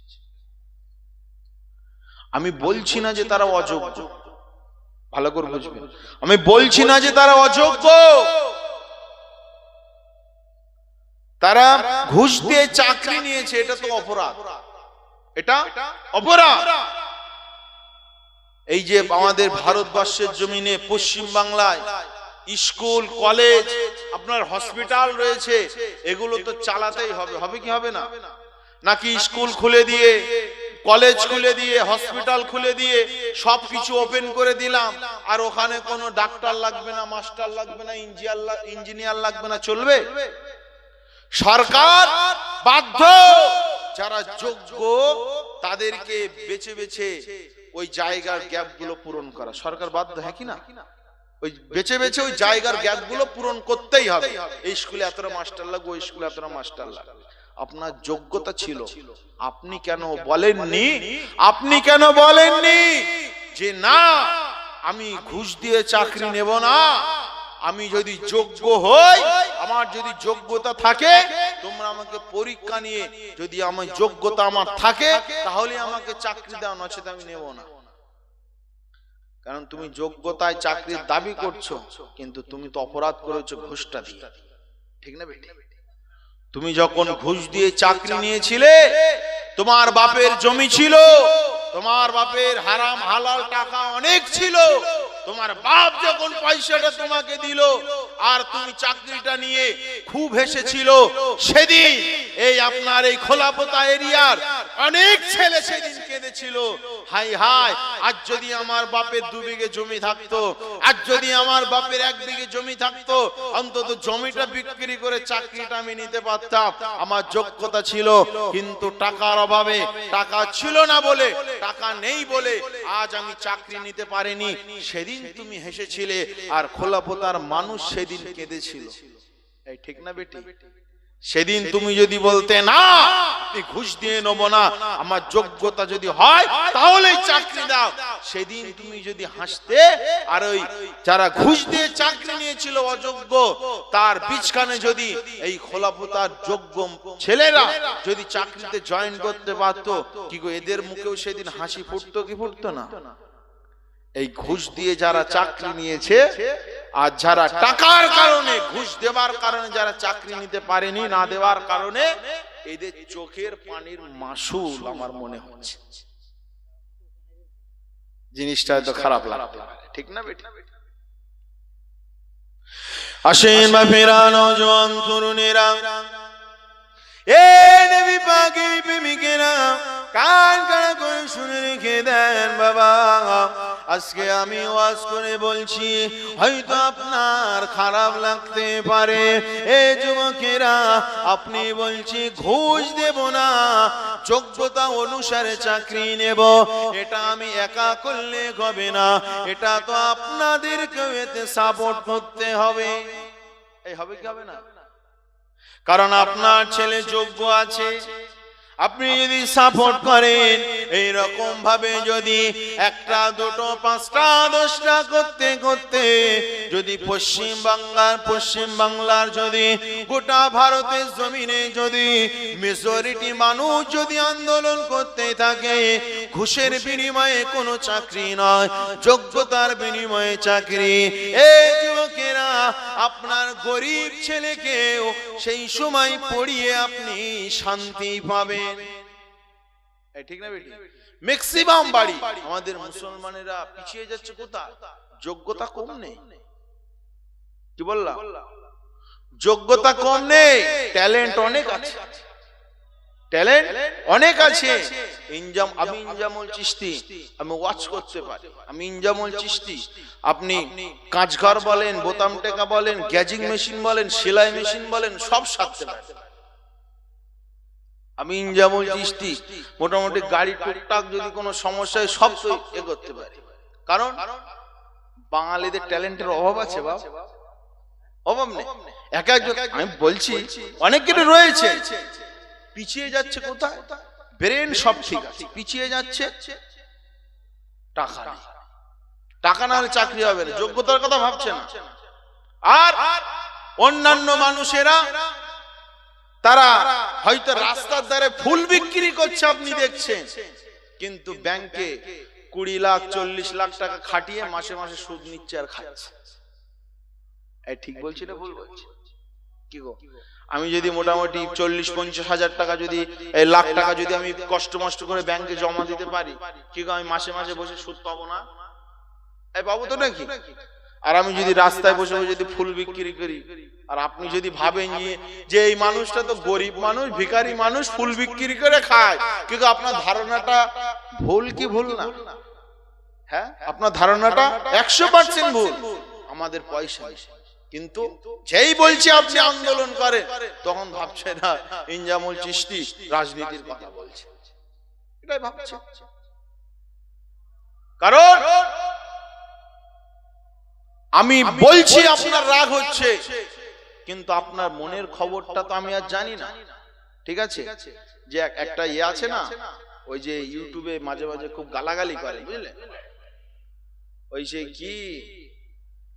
আমি বলছি না যে তারা অযোগ্য, ভালো করে বুঝবেন, আমি বলছি না যে তারা অযোগ্য। তারা ঘুষ দিয়ে চাকরি নিয়েছে, এটা তো অপরাধ, এটা অপরাধ। এই যে আমাদের ভারতবর্ষের জমিনে পশ্চিম বাংলায় স্কুল কলেজ আপনার হসপিটাল রয়েছে, এগুলো তো চালাতেই হবে, হবে কি হবে না? নাকি স্কুল খুলে দিয়ে কলেজ খুলে দিয়ে হসপিটাল খুলে দিয়ে সবকিছু ওপেন করে দিলাম আর ওখানে কোনো ডাক্তার লাগবে না, মাস্টার লাগবে না, ইঞ্জিনিয়ার লাগবে না, চলবে? সরকার বাধ্য যারা যোগ্য তাদেরকে বেছে বেছে ওই জায়গার গ্যাপগুলো পূরণ করা, সরকার বাধ্য, হ্যাঁ কি না? ওই বেছে বেছে ওই জায়গার গ্যাপগুলো পূরণ করতেই হবে। এই স্কুলে এতটা মাস্টার লাগবে, ওই স্কুলে এতটা মাস্টার লাগবে। আপনার যোগ্যতা ছিল, আপনি কেন বলেননি? আপনি কেন বলেননি যে না আমি ঘুষ দিয়ে চাকরি নেব না, আমি যদি যোগ্য হই, আমার যদি যোগ্যতা থাকে, তোমরা আমাকে পরীক্ষা নিয়ে যদি আমার যোগ্যতা আমার থাকে তাহলে আমাকে চাকরি দাও, নচেত আমি নেব না। কারণ তুমি যোগ্যতায় চাকরির দাবি করছো, কিন্তু তুমি তো অপরাধ করেছো ঘুষটা দিয়ে, ঠিক না বেটি? তুমি যখন ঘুষ দিয়ে চাকরি নিয়েছিলে, তোমার বাপের জমি ছিল, তোমার বাপের হারাম হালাল টাকা অনেক ছিল, তোমার বাপ যখন পয়সাটা তোমাকে দিল আর তুমি চাকরিটা নিয়ে খুব হেসেছিল, সেদিন এই আপনার এই খোলাপোতা এরিয়ার অনেক ছেলে সেদিন কেঁদেছিল, হাই হাই আজ যদি আমার বাপের 2 বিঘে জমি থাকতো, আজ যদি আমার বাপের 1 বিঘে জমি থাকতো, অন্তত জমিটা বিক্রি করে চাকরিটা আমি নিতে পারতাম, আমার যোগ্যতা ছিল। কিন্তু টাকার অভাবে, টাকা ছিল না বলে, টাকা নেই বলে আজ আমি চাকরি নিতে পারিনি। সেদিন তুমি হেসেছিলে আর খোলাপোতার মানুষ সেদিন কেঁদেছিল, এই ঠিক না বেটি? সেদিন তুমি যদি বলতে না আমি ঘুষ দিয়ে নেব না, আমার যোগ্যতা যদি হয় তাহলেই চাকরি দাও, সেদিন তুমি যদি হাসতে, আর ওই যারা ঘুষ দিয়ে চাকরি নিয়েছিল অযোগ্য, তার বিচখানে যদি এই খোলাপোতার যোগ্য ছেলেরা যদি চাকরিতে জয়েন করতে পারতো, কি গো এদের মুখেও সেদিন হাসি ফুটতো কি ফুটতো না? এই ঘুষ দিয়ে যারা চাকরি নিয়েছে আর যারা টাকার কারণে, ঘুষ দেওয়ার কারণে যারা চাকরি নিতে পারেনি, না দেওয়ার কারণে এদের চোখের পানির মাসুল আমার মনে হচ্ছে। জিনিসটা তো খারাপ লাগতে পারে, ঠিক না বেটা? আসেন বাপেরা, নওজোয়ান তরুণেরা, এ নবী পাকের প্রেমিকেরা, কান কাড়া করে শুনে রেখে দেন বাবা। আজকে আমি ওয়াজ করে বলছি, হয়তো আপনার খারাপ লাগতে পারে। এ যুবকেরা, আপনি বলছি ঘুষ দেব না, যোগ্যতা অনুসারে চাকরি নেব, এটা আমি একা করলে হবে না, এটা তো আপনাদেরকেও এতে সাপোর্ট করতে হবে। এই হবে কি হবে না? কারণ আপনার ছেলে যোগ্য আছে, আপনি যদি সাপোর্ট করেন, এই রকম ভাবে যদি 1টা 2টো 5টা 10টা করতে করতে যদি পশ্চিম বাংলার যদি গোটা ভারতের জমিনে যদি মেজরিটি মানুষ যদি আন্দোলন করতে থাকে, ঘুষের বিনিময়ে কোনো চাকরি নয়, যোগ্যতার বিনিময়ে চাকরি, এই যুবকেরা আপনার গরিব ছেলেকেও সেই সময় পড়িয়ে আপনি শান্তি পাবেন, ঠিক না বেটি? ম্যাক্সিমাম বাড়ি আমাদের মুসলমানেরা পিছিয়ে যাচ্ছে কোথায়? যোগ্যতা কম নেই। কি বললাম? যোগ্যতা কম নেই, ট্যালেন্ট অনেক আছে, ট্যালেন্ট অনেক আছে। আমি ইনজামুল চিশতি, আমি ওয়াচ করতে পারি, আমি ইনজামুল চিশতি। আপনি কাঁচঘর বলেন, বোতাম টেকা বলেন, গ্যাজিং মেশিন বলেন, সেলাই মেশিন বলেন, সব সারতে পারি। আমি ইনজামুল চিশতি মোটামুটি গাড়ি টুকটাক যদি কোনো সমস্যায় সব তো এ করতে পারি। কারণ বাঙালিদের ট্যালেন্টের অভাব আছে, বাবা অভাব নেই। এক একজন আমি বলছি অনেক কিছু রয়েছে, পিছিয়ে যাচ্ছে কোথায়? ব্রেন সব ঠিক আছে, পিছিয়ে যাচ্ছে টাকা নেই। টাকা না হলে চাকরি হবে না, যোগ্যতার কথা ভাবছে না। আর অন্যান্য মানুষেরা তারা হয়তো রাস্তার ধারে ফুল বিক্রি করছে, আপনি দেখছেন, কিন্তু ব্যাংকে 20 লাখ 40 লাখ টাকা খাটিয়ে মাসে মাসে সুদ নিচ্ছে আর খাচ্ছে। এই ঠিক বলছি না ভুল বলছি? কি গো, আমি যদি মোটামুটি 40-50 হাজার টাকা যদি লাখ টাকা যদি আমি কষ্ট মষ্ট করে ব্যাংকে জমা দিতে পারি, কি গো আমি মাসে মাসে বসে সুদ পাবো না? এই পাবো তো নাকি? আর আমি যদি রাস্তায় বসে বসে যদি ফুল বিক্রি করি, আর আপনি যদি ভাবেন যে এই মানুষটা তো গরিব মানুষ, ভিখারি মানুষ, ফুল বিক্রি করে খায়, কিন্তু আপনার ধারণাটা ভুল কি ভুল না? হ্যাঁ, আপনার ধারণাটা 100% ভুল। আমাদের পয়সা, কিন্তু যেই বলছে আপনি আন্দোলন করেন, তখন ভাবছে না ইনজামুল চিশতি রাজনীতির কথা বলছে, এটাই ভাবছে। কারণ আমি বলছি আপনার রাগ হচ্ছে, কিন্তু আপনার মনের খবরটা তো আমি আর জানি না। ঠিক আছে, যে একটা আছে না, ওই যে ইউটিউবে মাঝে মাঝে খুব গালাগালি করে, বুঝলে, ওই যে কি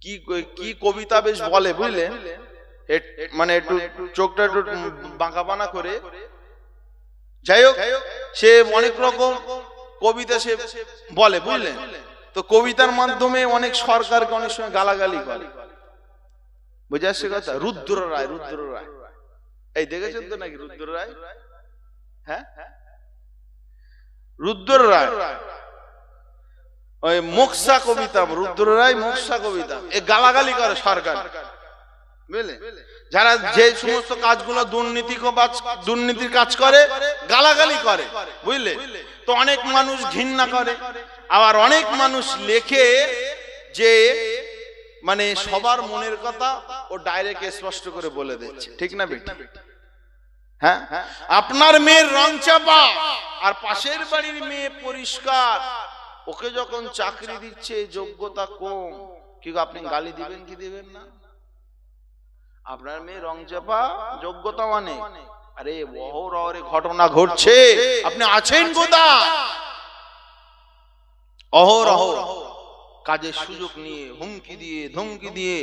কি কি কবিতা বেশ বলে, বুঝলেন, মানে একটু চোখটা একটু বাঁকা বানা করে, যাই হোক, সে অনেক রকম কবিতা সে বলে, বুঝলেন। তো কবিতার মাধ্যমে অনেক সরকারকে অনেক সময় গালাগালি করে, বুঝে আসছে কথা। রুদ্র রায়, রুদ্র রায়, এই দেখেছেন তো নাকি রুদ্র রায়? হ্যাঁ, রুদ্র রায় ওই মোক্সা কবিতা, রুদ্র রায় মোক্সা কবিতা, এ গালাগালি করে সরকার, বুঝলে। যারা যে সমস্ত কাজগুলো দুর্নীতির কাজ করে, গালাগালি করে, বুঝলে। তো অনেক মানুষ ঘৃণা করে, আবার অনেক মানুষ লেখে যে মানে সবার মনের কথা ও ডাইরেক্ট স্পষ্ট করে বলে দিচ্ছে, ঠিক না বেটি? হ্যাঁ, আপনার মেয়ের রং চাপা আর পাশের বাড়ির মেয়ে পরিষ্কার, ওকে যখন চাকরি দিচ্ছে যোগ্যতা কম, কি আপনি গালি দিবেন কি দিবেন না? আপনার মেয়ে রং চাপা, যোগ্যতা মানে, আরে অহরহ ঘটনা ঘটছে, আপনি আছেন কোথায়? অহরহ কাজের সুযোগ নিয়ে হুমকি দিয়ে ধমকি দিয়ে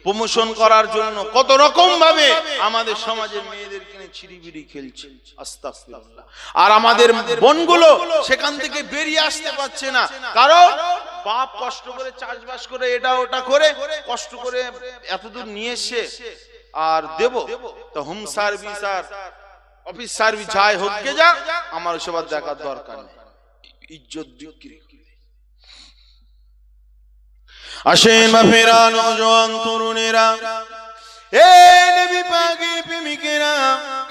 প্রমোশন করার জন্য কত রকম ভাবে আমাদের সমাজের মেয়েদের কিনে ছিড়িবিড়ি খেলছে, আস্তাগফিরুল্লাহ। আর আমাদের বোনগুলো সেখান থেকে বেরিয়ে আসতে পারছে না, কারণ বাপ কষ্ট করে চাষবাস করে এটা ওটা করে কষ্ট করে এতদূর নিয়ে এসে আর দেব, তো হোম সার্ভিস আর অফিস সার্ভিস যাই হোক গে যা, আমার সবার দেখার দরকার নেই, ইজ্জত বিক্রি। আসেন বাপেরা, নওজোয়ান তরুণেরা, এ নবী পাকের প্রেমিকেরা,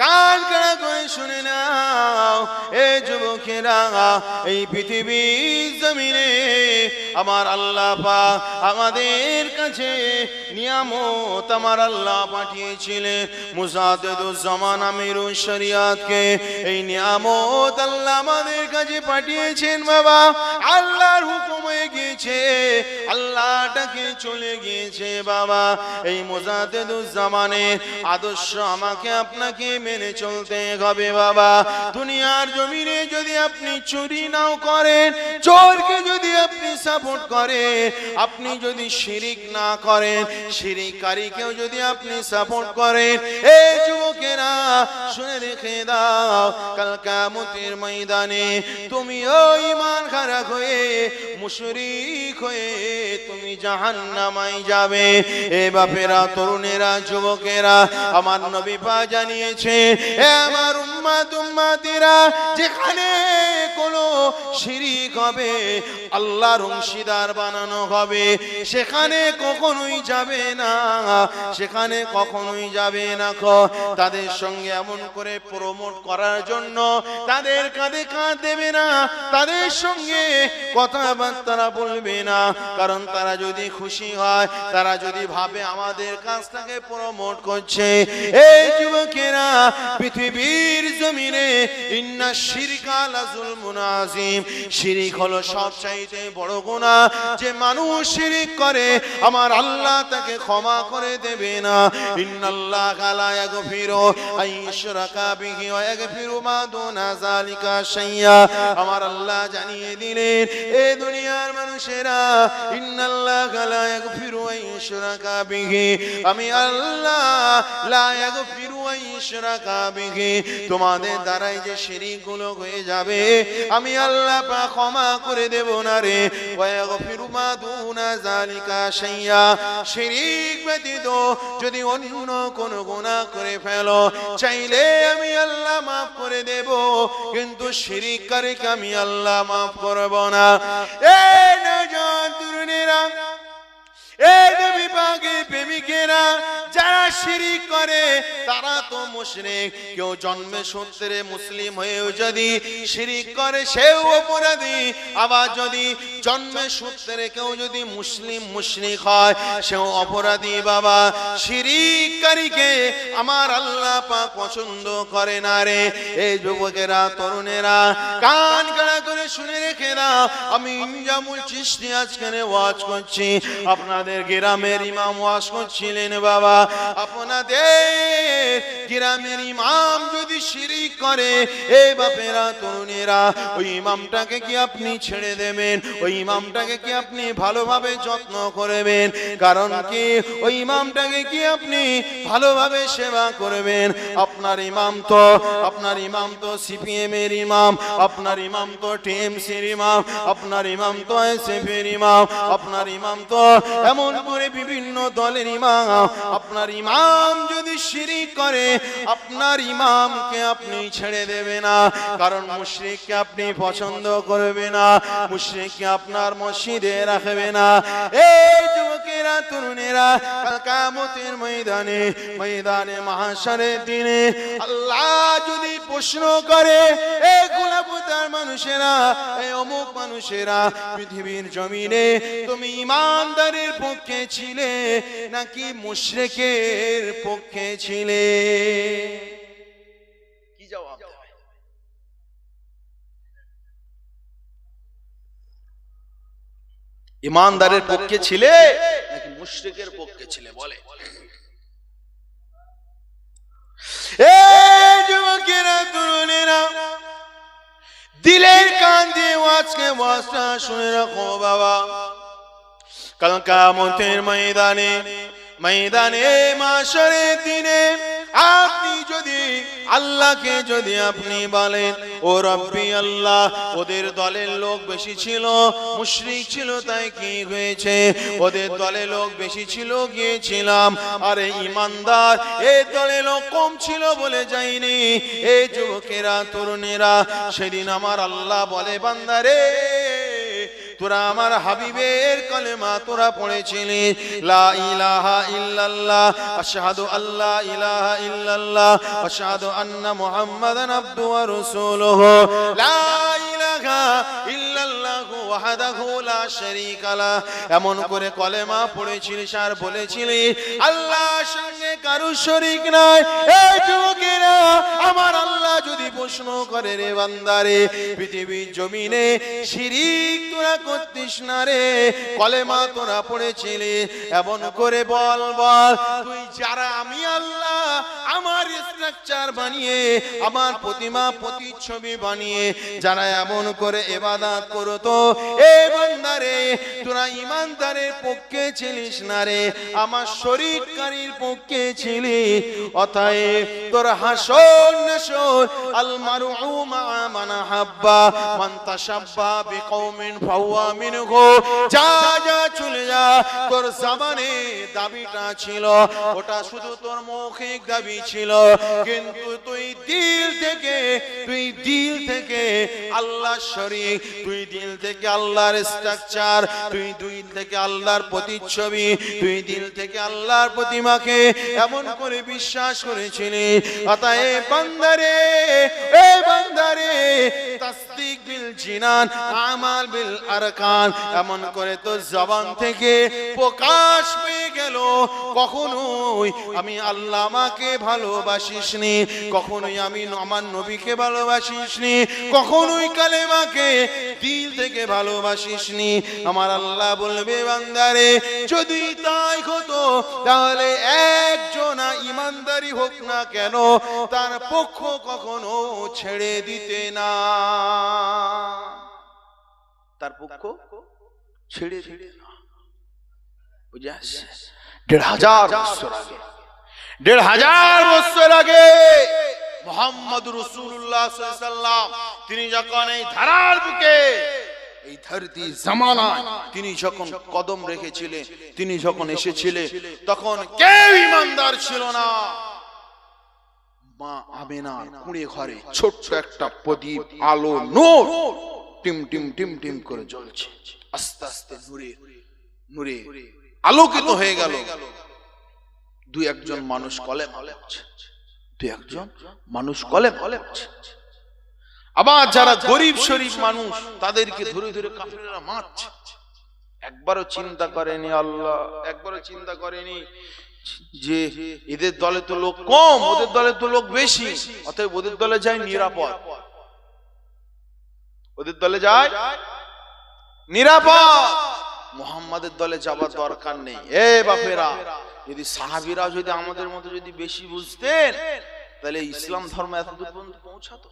কান খাড়া করে শুনে নাও। এ যুবকেরা, এই পৃথিবীর জমিনে আমার আল্লাহ পাক আমাদের কাছে নিয়ামত আমার আল্লাহ পাঠিয়েছিলেন মুজাদ্দিদুজ্জামান আমিরুশ শরিয়াতকে। এই নিয়ামত আল্লাহ আমাদের কাছে পাঠিয়েছেন বাবা। আল্লাহর হুকুম হয়ে গিয়েছে, আল্লাহটাকে চলে গিয়েছে বাবা। এই মুজাদ্দিদুজ্জামানের আদর্শ আমাকে আপনাকে মেনে চলতে হবে বাবা। দুনিয়ার জমিনে যদি আপনি চুরি নাও করেন, চোরকে যদি আপনি সাপোর্ট করেন, আপনি যদি শিরিক না করেন, শিরিককারীকেও যদি আপনি সাপোর্ট করেন, এই যুবকেরা শুনে রেখে দাও, কাল কিয়ামতের ময়দানে তুমিও ঈমান খারাপ হয়ে মুশরিক হয়ে তুমি জাহান্নামায় যাবে। এ বাপেরা, তরুণেরা, যুবকেরা, আমার নবী পাক জানিয়েছে, এ আমার উম্মত উম্মতিরা, যেখানে কোনো শিরিক হবে, আল্লাহর অংশীদার বানানো হবে, সেখানে কখনোই যাবে না, সেখানে কখনোই যাবে না। তাদের সঙ্গে এমন করে প্রমোট করার জন্য তাদের কাঁধে কাঁধ দেবে না, তাদের সঙ্গে কথাবার্তা বলবে না, কারণ তারা যদি খুশি হয়, তারা যদি ভাবে আমাদের কাজটাকে প্রমোট করছে। এই যুবকেরা, পৃথিবীর জমিনে ইন্না শিরকা লাযুলমুন আযীম আযীম। শিরিক হলো সবচাইতে বড় গুনাহ। যে মানুষ শিরিক করে আমার আল্লাহ তাকে ক্ষমা করে দেবে না। ইন্নাল্লাহা লা ইয়াগফিরু আন ইউশরাকা বিহি ওয়া ইয়াগফিরু মা দুনা যালিকা শাইয়্যা। আমার আল্লাহ জানিয়ে দিলেন এই দুনিয়ার মানুষেরা, ইন্নাল্লাহা লা ইয়াগফিরু আন ইউশরাকা বিহি, আমি আল্লাহ লা ইয়াগফিরু আন ইউশরাকা বিহি, তোমাদের দ্বারাই যে শিরিক গুলো হয়ে যাবে আমি আল্লাহ পাক ক্ষমা করে দেব না রে। ওয়া ইয়াগফিরু মা দুনা যালিকা শাইয়্যা, শিরিক ব্যতীত যদি অন্য কোনো গুনাহ করে ফেলো চাইলে আমি আল্লাহ মাফ করে দেব, কিন্তু শিরিককারীকে আমি আল্লাহ মাফ করব না। এই নওজোয়ান তরুণেরা, এই নবী পাকের প্রেমিকেরা, যারা শিরিক করে তারা তো মুশরিক। কেউ জন্মে সূত্রে মুসলিম হয়েও যদি শিরিক করে সেও অপরাধী। আবার যদি জন্মে সূত্রে কেউ যদি মুসলিম মুশরিক হয় সেও অপরাধী। বাবা, শিরিককারীকে আমার আল্লাহ পাক পছন্দ করে না রে। এই যুবকেরা, তরুণেরা, কান খাড়া করে শুনে রেখে দাও। আমি ইনজামুল চিশতি আজকে ওয়াজ করছি, আপনাদের গ্রামের ইমাম ওয়াজ করছিলেন। বাবা, আপনাদের গ্রামের ইমাম যদি শিরিক করে, এই বাপেরা, তরুণেরা, ওই ইমামটাকে কি আপনি ছেড়ে দেবেন? ওই ইমামটাকে কি আপনি ভালোভাবে যত্ন করবেন? কারণ কি ওই ইমামটাকে কি আপনি ভালোভাবে সেবা করবেন? আপনার ইমাম তো সিপিএম এর ইমাম, আপনার ইমাম তো টিএমসির ইমাম, আপনার ইমাম তো এসএফ এর ইমাম, আপনার ইমাম তো এমন করে বিভিন্ন দলের ইমাম। আপনার ইমাম যদি শিরিক করে আপনার ইমামকে আপনি ছেড়ে দেবে না, কারণ মুশরিককে আপনি পছন্দ করবে না, মুশরিককে আপনার মসজিদে রাখবে না। এই যুবকেরা, তরুণেরা, কিয়ামতের ময়দানে মাহশারের দিনে আল্লাহ যদি প্রশ্ন করে, এই গোলাপতার মানুষেরা, এই অমুক মানুষেরা, পৃথিবীর জমিনে তুমি ইমানদারের পক্ষে ছিলে নাকি মুশরিকের পক্ষে ছিলে? কি জবাব? ইমানদারের পক্ষে ছিলে নাকি মুশরিকের পক্ষে ছিলে? বলে এই যুবকেরা, তরুণেরা, দিলের কান দিয়ে আজকে ওয়াজটা শুনে রাখো বাবা। কাল কিয়ামতের ময়দানে মাশারের দিনে আপনি যদি আল্লাহকে যদি আপনি বলেন, ও রব্বি আল্লাহ, ওদের দলের লোক বেশি ছিল, মুশরিক ছিল, তাই কি হয়েছে? ওদের দলে লোক বেশি ছিল, গিয়েছিলাম, আরে ইমানদার এই দলে লোক কম ছিল বলে যায়নি। এই যুবকেরা, তরুণেরা, সেদিন আমার আল্লাহ বলে, বান্দারে, তোরা আমার হাবিবের কলেমা তোরা পড়েছিলি, লা ইলাহা ইল্লাল্লাহ, আশহাদু আল্লা ইলাহা ইল্লাল্লাহ, আশহাদু আন্না মুহাম্মাদান আবদুহু ওয়া রাসূলুহু, লা ইলাহা ইল্লাল্লাহু ওয়াহদাহু লা শারীকা লাহ। এমন করে কলেমা পড়েছিলিস আর বলেছিলি আল্লাহর সঙ্গে কারো শরীক নাই। এই যুবকেরা, আমার আল্লাহ যদি প্রশ্ন করে, রে বান্দারে, পৃথিবীর জমিনে শিরিক তোরা করতিস না রে, কলেমা তোরা পড়েছিলি, এমন করে বল তুই যারা আমি আল্লাহ আমার স্ট্রাকচার বানিয়ে, আমার প্রতিমা প্রতিচ্ছবি বানিয়ে যারা এমন করে ইবাদত করতো, এ বান্দারে, তোরা ইমানদারের পক্ষে ছিলিস না রে, আমার শরীককারীর পক্ষে ছিলি। অতএব তোর হাসর নাসর আল মারউ মা মান হাব্বা মান তাশাব্বা বিকওমিন ফাওয়া মিনহু, যা যা চলে যা। তোর জবানে দাবিটা ছিল, ওটা শুধু তোর মৌখিক দাবি ছিল, কিন্তু তুই দিল থেকে আল্লাহর শরীক, তুই দিল থেকে আল্লাহর স্ট্রাকচার, তুই দিল থেকে আল্লাহর প্রতিচ্ছবি, তুই দিল থেকে আল্লাহর প্রতিমাকে এমন করে বিশ্বাস করেছিলি। অতএব বান্দারে, এ বান্দারে, তাসদিক বিল জিনান আমাল বিল আরকান, এমন করে তোর জবান থেকে প্রকাশ পেয়ে গেল গেল, কখনোই আমি আল্লাহ আমাকে ভালোবাসিসনি, কখনোই আমি আমার নবীকে ভালোবাসিসনি, কখনোই কালেমাকে দিল থেকে ভালোবাসিসনি। আমার আল্লাহ বলবে বান্দারে যদি তাই হতো তাহলে একজন ইমানদারি হোক না কেন তার পক্ষ কখনো ছেড়ে দিতে না, তার পক্ষ ছেড়ে দিতে না। বুঝে আসছে? ১,৫০০ বছর আগে, ১,৫০০ বছর আগে মুহাম্মদ রাসূলুল্লাহ সাল্লাল্লাহু আলাইহি ওয়াসাল্লাম তিনি যখন এই ধারার বুকে, এই ধরতি জামানায় তিনি যখন কদম রেখেছিলেন, তিনি যখন এসেছিলেন তখন কেউ ইমানদার ছিল না। মা আমেনার কুঁড়ে ঘরে ছোট্ট একটা প্রদীপ, আলো, নূর টিম টিম টিম টিম করে জ্বলছে। আস্তে আস্তে নূরে নূরে আলোকিত হয়ে গেল। দুই একজন মানুষ কলেমা পড়ছে, দুই একজন মানুষ কলেমা পড়ছে। আবার যারা গরিব শরীফ মানুষ তাদেরকে ধরে ধরে কাফেররা মারছে। একবারও চিন্তা করেনি আল্লাহ, একবারও চিন্তা করেনি যে এদের দলে তো লোক কম, ওদের দলে তো লোক বেশি, অতএব ওদের দলে যায় নিরাপদ, ওদের দলে যায় নিরাপদ, মুহাম্মাদের দলে যাবার দরকার নেই। এ বাপেরা, যদি সাহাবীরা যদি আমাদের মতো যদি বেশি বুঝতেন তাহলে ইসলাম ধর্ম এতদূর পর্যন্ত পৌঁছাতো।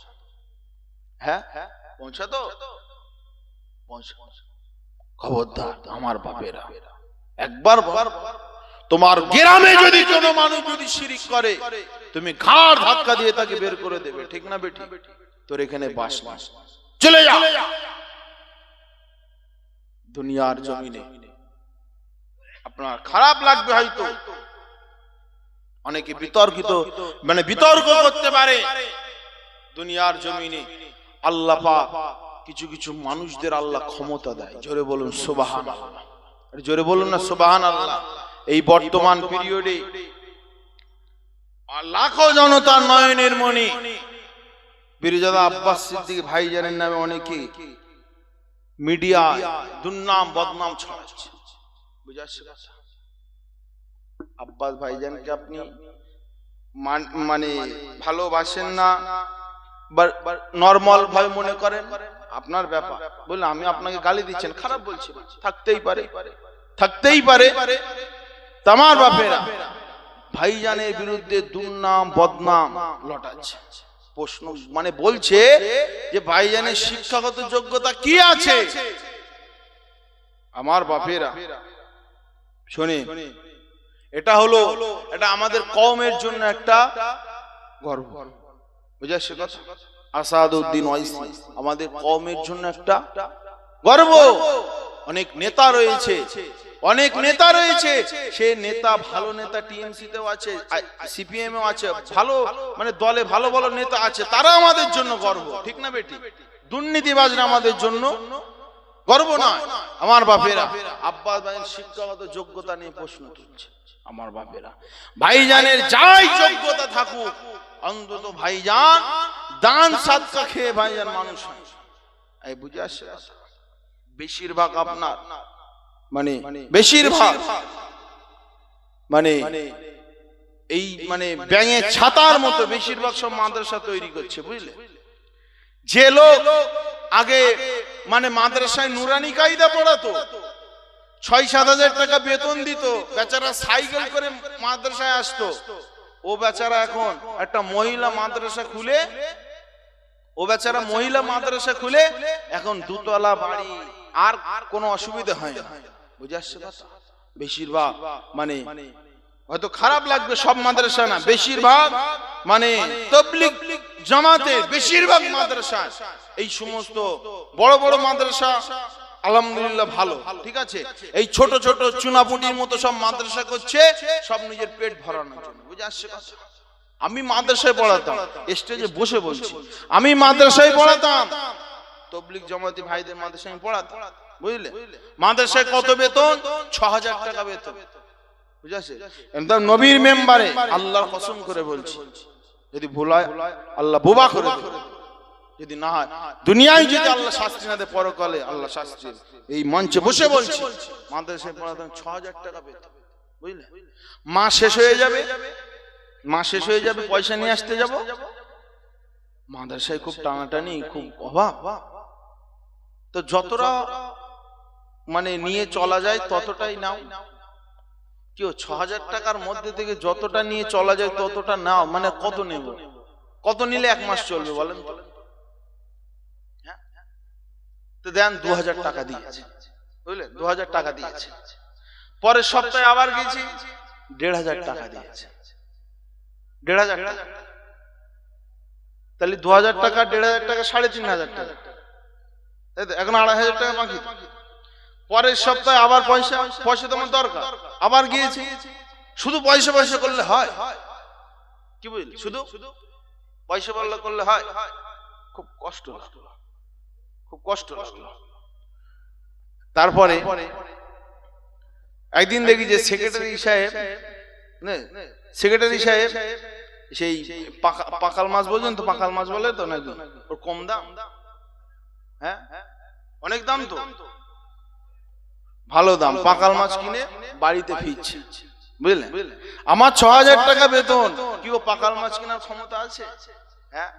হ্যাঁ পৌঁছাতো, খবরদার আমার বাপেরা, একবার তোমার গ্রামে যদি কোনো মানুষ যদি শিরিক করে তুমি ঘাড় ধাক্কা দিয়ে তাকে বের করে দেবে, ঠিক না বেটি? তোর এখানে বাস না, চলে যা। দুনিয়ার জমিনে আপনার খারাপ লাগবে হয়তো, অনেকে বিতর্কিত মানে বিতর্ক করতে পারে। দুনিয়ার জমিনে আল্লাহ পাক কিছু কিছু মানুষদের আল্লাহ ক্ষমতা দেয়। জোরে বলুন সুবহানাল্লাহ, জোরে বলুন না সুবহানাল্লাহ। এই বর্তমান পিরিয়ডে লাখো জনতার নয়নের মণি পীরজাদা আব্বাস সিদ্দিক ভাইজানের নামে অনেকে মিডিয়া দুর্নাম বদনাম ছড়াচ্ছে। বুঝাচ্ছে কথা? আব্বাস ভাইজানকে আপনি মানে ভালোবাসেন না, নরমাল ভাবে মনে করেন, আপনার ব্যাপার। বললেন আমি আপনাকে গালি দিচ্ছেন, খারাপ বলছি, থাকতেই পারে, থাকতেই পারে। তামার বাপেরা ভাইজানের বিরুদ্ধে দুর্নাম বদনাম লটাচ্ছে। প্রশ্ন মানে বলছে যে ভাইজানের শিক্ষাগত যোগ্যতা কি আছে? আমার বাপেরা শুনে, এটা হলো এটা আমাদের কওমের জন্য একটা গর্ব। বুঝাচ্ছে কথা? আসাদউদ্দিন ওয়াইসি আমাদের কওমের জন্য একটা গর্ব। অনেক নেতা রয়েছে, অনেক নেতা রয়েছে, সে নেতা ভালো নেতা টিএমসি তেও আছে, সিপিএম এও আছে, ভালো মানে দলে ভালো ভালো নেতা আছে, তারা আমাদের জন্য গর্ব, ঠিক না বেটি? দুর্নীতিবাজরা আমাদের জন্য গর্ব নয়। আমার বাপেরা আব্বাস ভাইয়ের শিক্ষাগত যোগ্যতা নিয়ে প্রশ্ন তুলছে। আমার বাপেরা ভাইজানের যাই যোগ্যতা থাকুক, অন্তত ভাইজান দান সাদকা খেয়ে ভাইজান মানুষ হয়। এই বুঝে আসছে? বেশিরভাগ আপনার মানে বেশিরভাগ মানে এই মানে ব্যাঙে ছাতার মতো বেশিরভাগ সব মাদ্রাসা তৈরি করছে। বুঝলে? যে লোক আগে মানে মাদ্রাসায় নুরানি কায়দা পড়াতো, ৬-৭ হাজার টাকা বেতন দিত, বেচারা সাইকেল করে মাদ্রাসায় আসতো, ও বেচারা এখন একটা মহিলা মাদ্রাসা খুলে, ও বেচারা মহিলা মাদ্রাসা খুলে এখন 2 তলা বাড়ি, আর কোনো অসুবিধা হয় না। বুঝে আসছে কথা? বেশিরভাগ মানে হয়তো খারাপ লাগবে, সব মাদ্রাসা না, বেশিরভাগ মানে তাবলীগ জামাতে বেশিরভাগ মাদ্রাসা, এই সমস্ত বড় বড় মাদ্রাসা আলহামদুলিল্লাহ ভালো, ঠিক আছে। এই ছোট ছোট চুনাপুটির মতো সব মাদ্রাসা করছে সব নিজের পেট ভরানোর জন্য। বুঝে আসছে কথা? আমি মাদ্রাসায় পড়াতাম, স্টেজে বসে বলছি, আমি মাদ্রাসায় পড়াতাম, তাবলীগ জামাতি ভাইদের মাদ্রাসায় আমি পড়াতাম। বুঝলে? মাদ্রাসায় কত বেতন? ৬,০০০ টাকা বেতন। বুঝাছে? একদম নবীর মেম্বারে আল্লাহর কসম করে বলছি, যদি ভুল হয় আল্লাহ বোবা করে দেবে, যদি না হয় দুনিয়ায় যদি আল্লাহ শাস্তি না দেয়, পরকালে আল্লাহ শাস্তি। এই মঞ্চে বসে বলছি, মাদ্রাসায় পড়াতাম ৬,০০০ টাকা বেতন। বুঝলে? মাস শেষ হয়ে যাবে, মাস শেষ হয়ে যাবে, পয়সা নিয়ে আসতে যাব, মাদ্রাসায় খুব টানাটানি, খুব অভাব। তো যতটা মানে নিয়ে চলা যায় ততটাই নাও। কেউ ৬,০০০ টাকার মধ্যে থেকে যতটা নিয়ে চলা যায় ততটা নাও। মানে কত নেব, কত নিলে 1 মাস চলবে বলেন তো? তো দেন ২,০০০ টাকা দিয়েছে, বুঝলেন? ২,০০০ টাকা দিয়েছে। পরের সপ্তাহে আবার গেছি, ১,৫০০ টাকা দিয়েছে। ১,৫০০ টাকা, তাহলে ২,০০০ টাকা ১,৫০০ টাকা ৩,৫০০ টাকা, এখন ২,৫০০ টাকা বাকি। পরের সপ্তাহে আবার পয়সা, পয়সা তোমার দরকার, আবার গিয়েছি। শুধু পয়সা পয়সা করলে হয়? কি বুঝলি? শুধু পয়সা বললে করলে হয়? খুব কষ্ট লাগলো, খুব কষ্ট লাগলো। তারপরে একদিন দেখি যে সেক্রেটারি সাহেব, সেক্রেটারি সাহেব সেই পাকাল মাছ বলছেন তো, পাকাল মাছ বলে তো নাকি, ওর কম দাম, হ্যাঁ অনেক দাম তো, ভালো দাম, পাকাল মাছ কিনে বাড়িতে ফিরছে, বুঝলেন? আমার ৬,০০০ টাকা বেতন, কি ও পাকাল মাছ কেনার ক্ষমতা আছে? হ্যাঁ,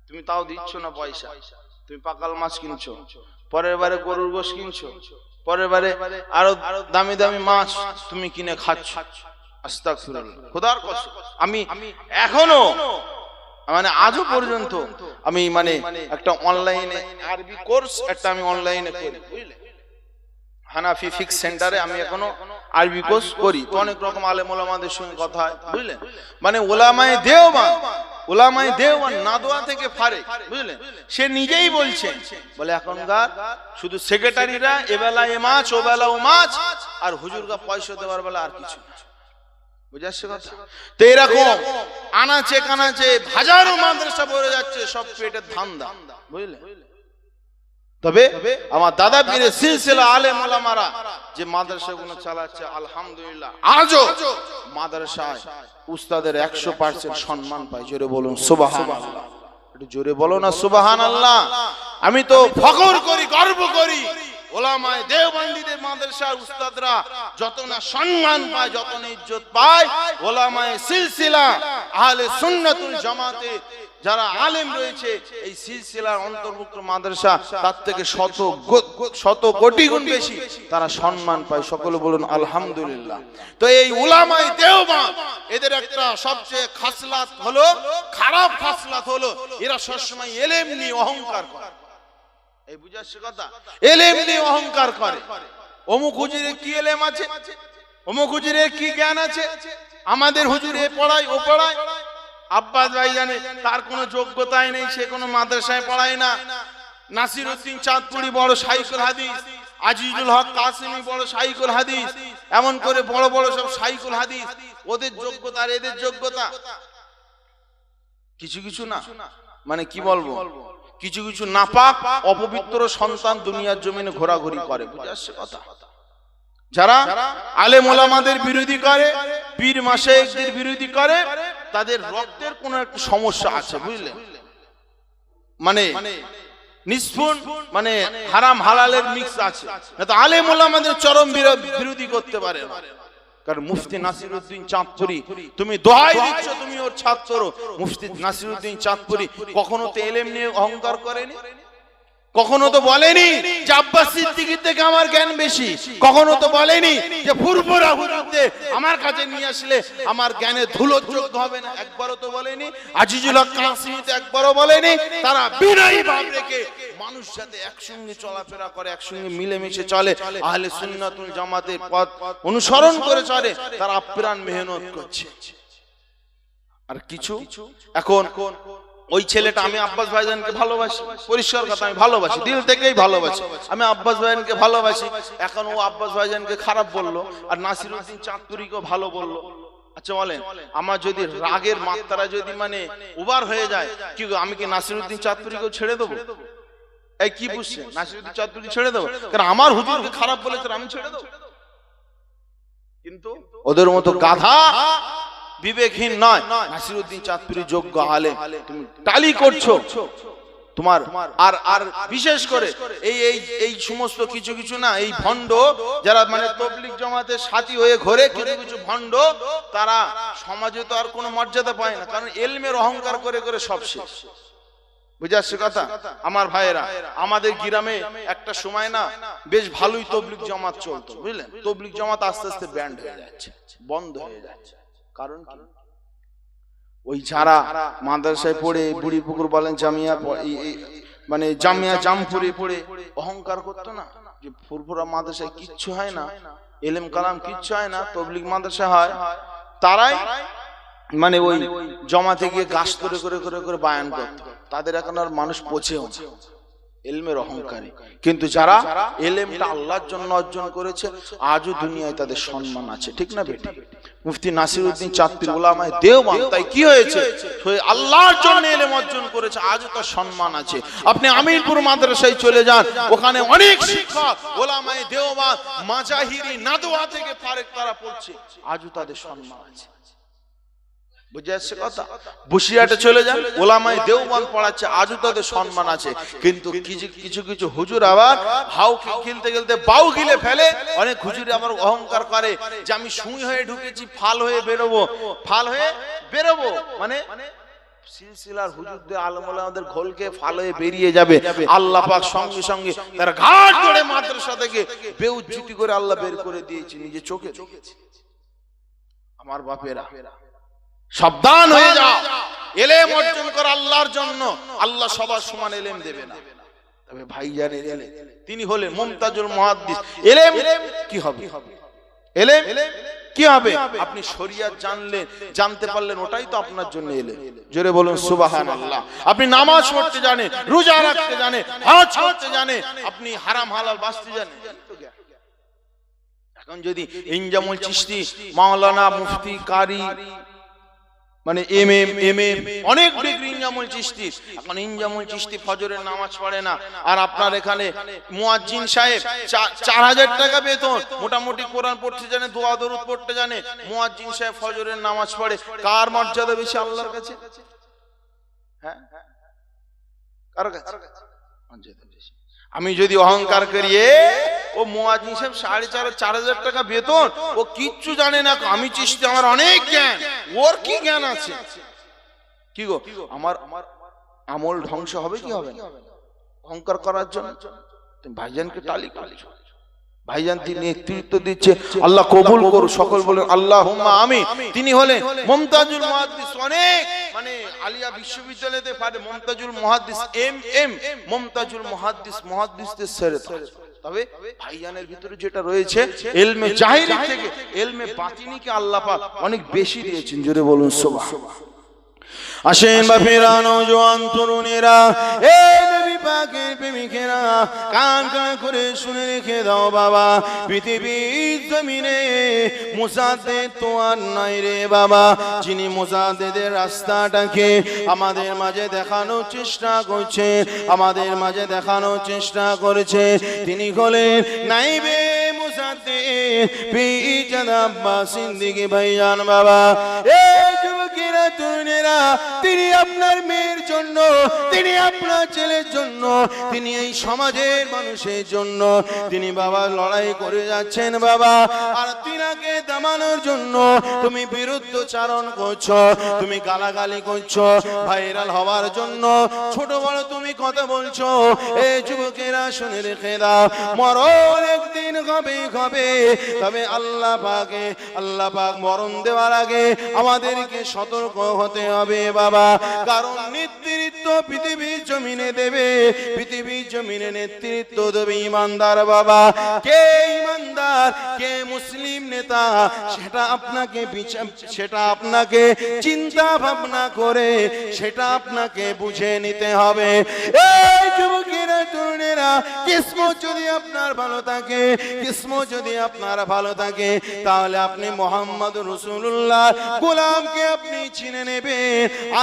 তুমি তাও দিচ্ছ না পয়সা, তুমি পাকাল মাছ কিনছো, পরের বারে গরুর গোশ কিনছো, পরের বারে আরো দামি দামি মাছ তুমি কিনে খাচ্ছ। আস্তাগফিরুল্লাহ, খোদার কসম আমি এখনো মানে আজও পর্যন্ত আমি মানে একটা অনলাইনে আরবি কোর্স একটা আমি অনলাইনে করি, বুঝলে? হানাফি ফিক্স সেন্টারে আমি এখনো আরবি কোর্স করি। তো অনেক রকম আলেম ওলামাদের সঙ্গে কথা হয়, বুঝলেন? মানে ওলামায়ে দেওবান নাদোয়া থেকে ফারেক, বুঝলেন? সে নিজেই বলছে, বলে এখনকার শুধু সেক্রেটারিরা এবেলা এ মাছ ওবেলা ও মাছ, আর হুজুরগা পয়সা দেওয়ার বেলা আর কিছু না। বুঝাচ্ছে কথা? তো এরকম আনাচে কানাচে হাজারো মাদ্রাসা পড়ে যাচ্ছে, সব পেটের ধান্দা, বুঝলেন? তবে আমার দাদা পীরের সিলসিলা আলেম ওলামারা যে মাদ্রাসাগুলো চালাচ্ছে, আলহামদুলিল্লাহ আজও মাদ্রাসায় উস্তাদের 100% সম্মান পায়। জোরে বলুন সুবহানাল্লাহ, একটু জোরে বলো না সুবহানাল্লাহ। আমি তো ফখর করি, গর্ব করি, ওলামায়ে দেওবন্দিদের মাদ্রাসার উস্তাদরা যত না সম্মান পায়, যত না ইজ্জত পায়, ওলামায়ে সিলসিলা আহলে সুন্নাতুল জামাতে যারা আলেম রয়েছে এই সিলসিলার অন্তর্ভুক্ত মাদ্রাসা, তার থেকে শত কোটি গুণ বেশি তারা সম্মান পায়। সকলে বলুন আলহামদুলিল্লাহ। তো এই উলামায়ে দেওবন্দ এদের একটা সবচেয়ে খাসলাত হলো, খারাপ খাসলাত হলো, এরা সবসময় ইলম নিয়ে অহংকার করে। এই বুঝাচ্ছে কথা? ইলম নিয়ে অহংকার করে। অমুক হুজুরের কি ইলম আছে, অমুক হুজুরের কি জ্ঞান আছে, আমাদের হুজুর এ পড়ায় ও পড়ায়, আব্বাস ভাই জানে তার কোনো যোগ্যতাই নেই, সে কোনো মাদ্রাসায় পড়ায় না। নাসিরউদ্দিন চাঁদপুরি বড় শাইখুল হাদিস, আজিজুল হক কাসেমি বড় শাইখুল হাদিস, এমন করে বড় বড় সব শাইখুল হাদিস, ওদের যোগ্যতা আর এদের যোগ্যতা কিছু কিছু না। মানে কি বলবো, কিছু কিছু নাপাক অপবিত্র সন্তান দুনিয়ার জমিনে ঘোরাঘুরি করে। বুঝাচ্ছে কথা? যারা আলেম ওলামাদের বিরোধী করে, পীর মাশায়েখদের বিরোধী করে, তাদের রক্তের কোন একটা সমস্যা আছে, বুঝলেন? মানে নিষ্পুণ, মানে হারাম হালালের মিক্স আছে, না তো আলেম ওলামাদের চরম বিরোধী করতে পারে না। কারণ মুফতি নাসিরউদ্দিন চাঁদপুরি, তুমি দোহাই দিচ্ছ, তুমি ওর ছাত্র। মুফতি নাসিরউদ্দিন চাঁদপুরি কখনো তো ইলম নিয়ে অহংকার করেনি, কখনো তো বলেনি যে আব্বাস সিদ্দিকীর থেকে আমার জ্ঞান বেশি, কখনো তো বলেনি যে ফুরফুরা হুজুরদের আমার কাছে নিয়ে আসলে আমার জ্ঞানে ধুলোর যোগ্য হবে না, একবারও তো বলেনি। আজিজুল হক কাসেমি তো একবারও বলেনি। তারা বিনয়ী ভাব রেখে মানুষ সাথে একসঙ্গে চলাফেরা করে, একসঙ্গে মিলেমিশে চলে, আহলে সুন্নাতুল জামাতের পথ অনুসরণ করে চলে, তারা আপ্রাণ মেহনত করছে। আর কিছু এখন ওই ছেলেটা, আমি আব্বাস ভাইজানকে ভালোবাসি, পরিষ্কার কথা, আমি ভালোবাসি, দিল থেকেই ভালোবাসি, আমি আব্বাস ভাইজানকে ভালোবাসি। এখন ও আব্বাস ভাইজানকে খারাপ বললো, আর নাসিরউদ্দিন চাঁদপুরিকেও ভালো বললো। আচ্ছা বলেন, আমার যদি রাগের মাত্রা যদি মানে ওভার হয়ে যায়, কি আমি কি নাসিরউদ্দিন চাঁদপুরিকেও ছেড়ে দেবো? এই কি বুঝছে, নাসিরউদ্দিন চাঁদপুরি ছেড়ে দেবো? কারণ আমার হুজুরকে খারাপ বলেছে, আমি ছেড়ে দেবো? কিন্তু ওদের মতো গাধা বিবেকহীন নয়। নাসিরউদ্দিন চাঁদপুরি যোগ্য আলেম, তুমি টালি করছো, তোমার আর আর বিশেষ করে এই এই এই সমস্ত কিছু কিছু না, এই ভণ্ড যারা মানে তবলিগ জামাতের সাথী হয়ে ঘোরে, কিছু কিছু ভণ্ড তারা সমাজে তো আর কোনো মর্যাদা পায় না, কারণ এলমের অহংকার করে করে সব শেষ। বুঝে আসছে কথা আমার ভাইয়েরা? আমাদের গ্রামে একটা সময় না বেশ ভালোই তবলিগ জামাত চলতো, বুঝলেন? তবলিগ জামাত আস্তে আস্তে ব্যান্ড হয়ে যাচ্ছে, বন্ধ হয়ে যাচ্ছে। কারণ কি? ওই যারা মাদ্রাসায় পড়ে, বুড়ি পুকুর বলেন, জামিয়া মানে জামিয়া জামপুরে পড়ে অহংকার করতো না যে ফুরফুরা মাদ্রাসায় কিচ্ছু হয় না, এলেম কালাম কিচ্ছু হয় না, তবলিগ মাদ্রাসা হয়, তারাই মানে ওই জমাতে গিয়ে গাছ করে করে করে করে বায়ান করতো। তাদের এখন আর মানুষ পচেও এলমের অহংকারী। কিন্তু যারা এলেমটা আল্লাহর জন্য অর্জন করেছে, আজও দুনিয়ায় তাদের সম্মান আছে, ঠিক না বেটি? মুফতি নাসিরউদ্দিন চাঁদপুর উলামায়ে দেওবন্দ তাই কি হয়েছে, আল্লাহর জন্য এলেম অর্জন করেছে, আজও তার সম্মান আছে। আপনি আমিনপুর মাদ্রাসায় চলে যান, ওখানে অনেক শিক্ষক উলামায়ে দেওবন্দ মাজাহিরি নাদওয়া থেকে ফারেক তারা পড়ছে, আজও তাদের সম্মান আছে। বুঝে আসছে কথা? বসিরহাটে চলে যান, উলামায়ে দেওবন্দ পড়াচ্ছে, আজও তাদের সম্মান আছে। কিন্তু কিছু কিছু হুজুর আবার হাউ খেলতে খেলতে বাউ গিলে ফেলে। অনেক হুজুর আবার অহংকার করে যে আমি সুই হয়ে ঢুকেছি, ফাল হয়ে বেরোবো, ফাল হয়ে বেরোবো, মানে সিলসিলার হুজুরদের আলেমওয়ালাদের ঘোলকে ফাল হয়ে বেরিয়ে যাবে। আল্লাহ পাক সঙ্গে সঙ্গে তার ঘাট ধরে মাদ্রাসা থেকে বেউজ্জতি করে আল্লাহ বের করে দিয়েছে নিজে চোখে। আমার বাপেরা সাবধান হয়ে যাও, এলেম অর্জন কর আল্লাহর জন্য। আল্লাহ সবার সমান এলেম দেবে না। তবে ভাইজানের এলেম, তিনি হলেন মুমতাজুল মুহাদ্দিস। এলেম কি হবে? এলেম কি হবে? আপনি শরিয়ত জানলেন, জানতে পারলেন, ওটাই তো আপনার জন্য এলেম। জোরে বলুন সুবহানাল্লাহ। আপনি নামাজ পড়তে জানেন, রোজা রাখতে জানেন, হজ করতে জানেন, আপনি হারাম হালাল বাঁচতে জানেন। এখন যদি ইনজামুল চিশতি, মাওলানা, মুফতি, কারি, মানে এমএম অনেক ডিগ্রি ইনজামুল চিশতি, এখন ইনজামুল চিশতি ফজরের নামাজ পড়ে না, আর আপনার এখানে মুয়াজ্জিন সাহেব 4000 টাকা বেতন, মোটামুটি কোরআন পড়তে জানে, দোয়া দরুদ পড়তে জানে, মুয়াজ্জিন সাহেব ফজরের নামাজ পড়ে। কার মর্যাদা বেশি আল্লাহর কাছে? হ্যাঁ, কার কাছে মর্যাদা বেশি? আমি যদি অহংকার করি ও মুয়াজ্জিন সাহেব 4,500 টাকা বেতন, ও কিচ্ছু জানে না, আমি চিশতি, আমার অনেক জ্ঞান, ওর কি জ্ঞান আছে? কি গো, আমার আমল ধ্বংস হবে কি হবে না অহংকার করার জন্য? ভাইজানকে টালি টালি, ভাইজান তিনি নেতৃত্ব দিচ্ছে, আল্লাহ কবুল করুন, সকল বলেন আল্লাহুম্মা আমিন। তিনি হলেন মুমতাজুল মুহাদ্দিস, অনেক মানে আলিয়া বিশ্ববিদ্যালয়তে পারে মুমতাজুল মুহাদ্দিস, এমএম মুমতাজুল মুহাদ্দিস, মুহাদ্দিসদের সেরে। তবে ভাইজানের ভিতরে যেটা রয়েছে ইলমে জাহিরি থেকে ইলমে বাতিনিকে আল্লাহ পাক অনেক বেশি দিয়েছেন। জোরে বলুন সুবহানাল্লাহ। আসেন বাপেরা, নওজোয়ান তরুণেরা, এই নবী পাকের প্রেমিকেরা, কান কান করে শুনে রেখে দাও বাবা, পৃথিবীর জমিনে মুজাদ্দিদ তো আর নাই রে বাবা, যিনি মুজাদ্দিদের রাস্তাটাকে আমাদের মাঝে দেখানোর চেষ্টা করছে, আমাদের মাঝে দেখানোর চেষ্টা করেছে, তিনি হলেন নাইবে মুজাদ্দিদ পীর আব্বাস সিদ্দিকী ভাইজান বাবা। এই যুবকেরা, তরুণেরা, তিনি আপনার মেয়ের জন্য, তিনি আপনার ছেলের জন্য, তিনি এই সমাজের মানুষের জন্য তিনি বাবা লড়াই করে যাচ্ছেন বাবা। আর তিনাকে দামানোর জন্য তুমি বিরুদ্ধচারণ করছো, তুমি গালাগালি করছো, ভাইরাল হওয়ার জন্য ছোট বড় তুমি কথা বলছো। এই যুবকেরা শুনে রেখে দাও, মরণ একদিন হবে হবে, তবে আল্লাহ পাক মরণ দেওয়ার আগে আমাদেরকে সতর্ক হতে হবে বাবা। কারণ নেতৃত্ব পৃথিবীর জমিনে দেবে, পৃথিবীর জমিনে নেতৃত্ব দেবে ইমানদার বাবা। কে ইমানদার, কে মুসলিম নেতা, সেটা আপনাকে চিন্তা ভাবনা করে সেটা আপনাকে বুঝে নিতে হবে। এই যুবকেরা, তরুণেরা, কিসমত যদি আপনার ভালো থাকে, কিসমত যদি আপনার ভালো থাকে, তাহলে আপনি মুহাম্মদ রাসূলুল্লাহ গোলামকে আপনি চিনে নেবেন।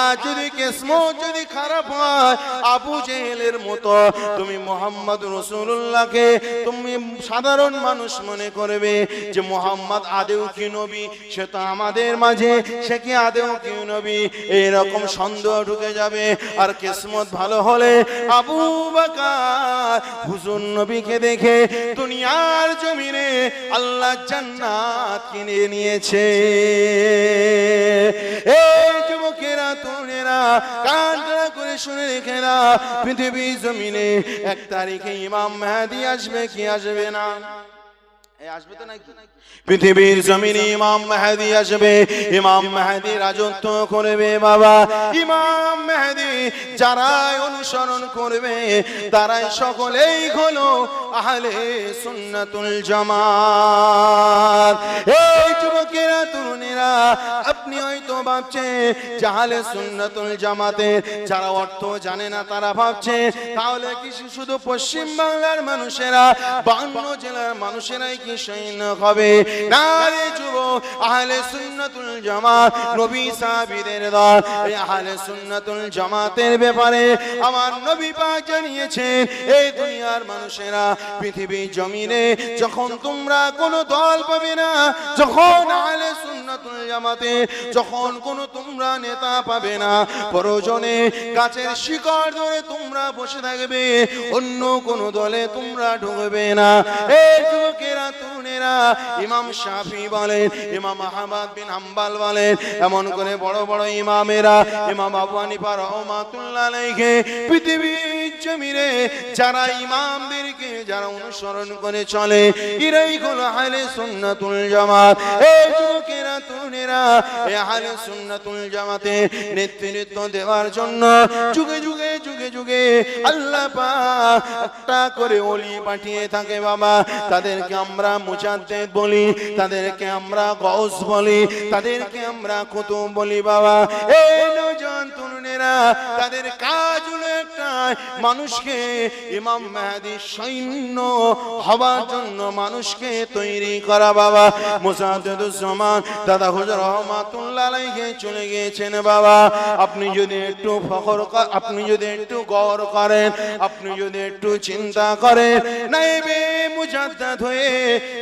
আর যদি কিসমত যদি খারাপ হয়, আবু জেহেলের মতো তুমি মুহাম্মদ রাসূলুল্লাহকে তুমি সাধারণ মানুষ মনে করবে যে মুহাম্মদ আদেও কি নবী, সে তো আমাদের মাঝে, সে কি আদেও কি নবী, এইরকম সন্দেহ ঢুকে যাবে। আর কিসমত ভালো হলে আবু বকর হুজুর নবীকে দেখে দুনিয়ার জমিনে আল্লাহ জান্নাত কিনে নিয়েছে। এই যুবকেরা তরুণেরা কান খাড়া করে শুনে রেখে না, পৃথিবীর জমিনে 1 তারিখে ইমাম মেহেদী আসবে কি আসবে না? আসবে তো নাকি? পৃথিবীর জমিনে ইমাম মেহেদী আসবে, ইমাম মেহেদী রাজত্ব করবে বাবা। ইমাম মেহেদী যারাই অনুসরণ করবে তারাই সকলেই হলো আহলে সুন্নাতুল জামাত। এই যুবকেরা তরুণেরা, আপনি হয়তো ভাবছেন যে আহলে সুন্নাতুল জামাতের যারা অর্থ জানে না তারা ভাবছে তাহলে কি শুধু পশ্চিম বাংলার মানুষেরা, 52 জেলার মানুষেরাই কি সৈন্য হবে? না রে যুবক, আহলে সুন্নাতুল জামাত নবী সাহাবীদের দল। এই আহলে সুন্নাতুল জামাতের ব্যাপারে আমার নবী পাক জানিয়েছেন, এই দুনিয়ার মানুষেরা পৃথিবীর জমিনে যখন তোমরা কোনো দল পাবে না, যখন আহলে সুন্নাতুল জামাতে যখন কোনো তোমরা নেতা পাবে না, প্রয়োজনে গাছের শিকড় ধরে তোমরা বসে থাকবে, অন্য কোনো দলে তোমরা ঢুকবে না। এই যুবকেরা তরুণেরা, ইমাম শাফি বলেন, ইমাম আহমদ বিন হাম্বল বলেন, এমন করে বড় বড় ইমামেরা, ইমাম আবু হানিফা রাহমাতুল্লাহ আলাইহি পৃথিবীর জমিনে যারা ইমামদেরকে যারা অনুসরণ করে চলে, এরাই হলো আহলে সুন্নাতুল জামাত। এই যুবকেরা তরুণেরা, এই আহলে সুন্নাতুল জামাতে নেতৃত্ব দেওয়ার জন্য যুগে যুগে যুগে যুগে আল্লাহ পাক একটা করে ওলি পাঠিয়ে থাকে বাবা। তাদেরকে আমরা মুজাদ্দিদ বলি, তাদেরকে আমরা গাউস বলি, তাদেরকে আমরা কুতুব বলি বাবা। এই নওজোয়ান তরুণেরা, তাদের কাজ হলো একটাই, মানুষকে ইমাম মেহেদী সৈন্য হবার জন্য মানুষকে তৈরি করা বাবা। মুজাদ্দিদুজ জামান দাদা হুজুর রহমাতুল্লাহ আলাইহি চলে গিয়েছেন বাবা। আপনি যদি একটু ফখর, আপনি যদি একটু গৌর করেন, আপনি যদি একটু চিন্তা করেন, নায়েবে মুজাদ্দিদ হয়ে,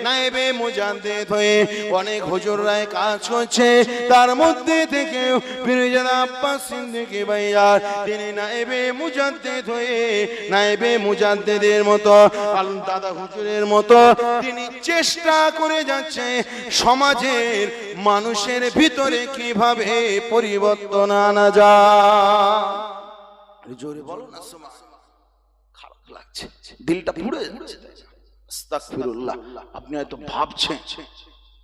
নায়েবে মুজাদ্দিদ হয়ে অনেক হুজুররাই কাজ করছে, তার মধ্যে থেকে পীরজাদা আব্বাস সিদ্দিকী ভাইয়ার তিনি নায়েবে মুজাদ্দিদ হয়ে, নায়েবে মুজাদ্দিদের মতো দাদা হুজুরের মতো তিনি চেষ্টা করে যাচ্ছে সমাজের মানুষের ভিতরে কিভাবে পরিবর্তন আনা যায়। জোরে বলো না, খারাপ লাগছে, দিলটা পুড়ে যাচ্ছে। আস্তাগফিরুল্লাহ। আপনি হয়তো ভাবছেন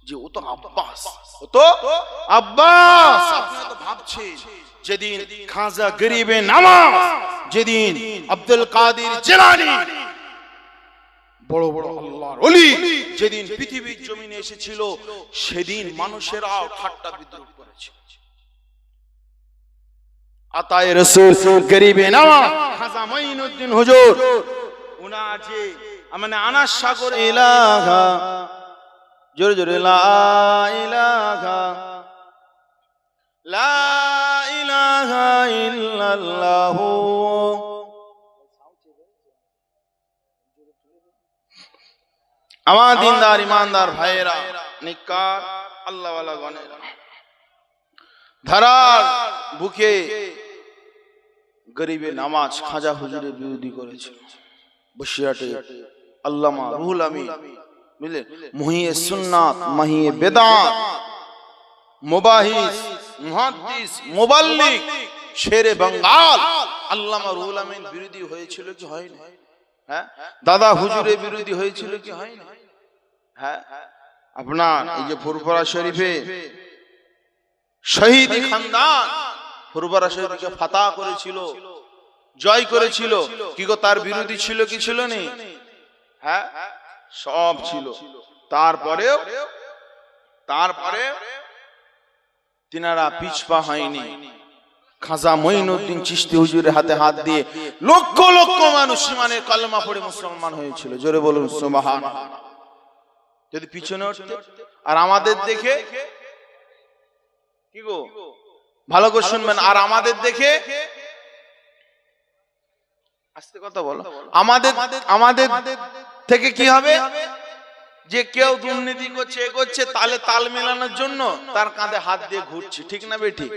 যে ও তো আব্বাস, ও তো আব্বাস, আপনি হয়তো ভাবছেন যেদিন খাজা গরিবে নওয়াজ, যেদিন আব্দুল কাদের জিলানী, বড় বড় আল্লাহর ওলি যেদিন পৃথিবীর জমিনে এসেছিল, সেদিন মানুষেরা ঠাট্টা বিদ্রুপ করেছিল। আতায়ে রাসূল গরিবে নওয়াজ খাজা মাইনুদ্দিন হুজুর, উনার যে মানে আনাস সাগর ইলাহা, জোরে জোরে লা ইলাহা লা ইলাহা ইল্লাল্লাহু, আমার দিনদার ইমানদার ভাইয়েরা, নিকার আল্লাহওয়ালা গণেরা, ধারার বুকে গরিবে নামাজ খাজা হুজুরের বিরোধী করেছিল। বসিরহাটে আল্লামা রুহুল আমিন বুঝলেন, মুহিয়ে সুন্নাত মাহিয়ে বেদাত, মুবাহিস মুহাদ্দিস মুবাল্লিগ শেরে বাঙ্গাল আল্লামা রুহুল আমিন বিরোধী হয়েছিল কি হয়নি? হ্যাঁ, দাদা হুজুরের বিরোধী হয়েছিল কি হয়নি? হ্যাঁ, আপনার এই যে ফুরফুরা শরীফে শহীদি খানদান ফুরফুরা শরীফকে ফাতা করেছিল, জয় করেছিল, কি গো তার বিরোধী ছিল কি ছিল না? হ্যাঁ, সব ছিল। তারপরেও তিনারা পিছপা হয়নি, খাজা মঈনুদ্দিন চিশতি হুজুরের হাতে হাত দিয়ে লক্ষ লক্ষ মানুষ ইমানের কালেমা পড়ে মুসলমান হয়েছিল। জোরে বলুন সুবহানাল্লাহ। যদি পিছনে উঠতে আর আমাদের দেখে কি গো, ভালো করে শুনবেন, আর আমাদের দেখে আস্তে কথা বলো, আমাদের থেকে কি হবে, যে কেউ দুর্নীতি করছে এগোচ্ছে, তালে তাল মেলানোর জন্য তার কাঁধে হাত দিয়ে ঘুরছে, ঠিক না বেঠিক?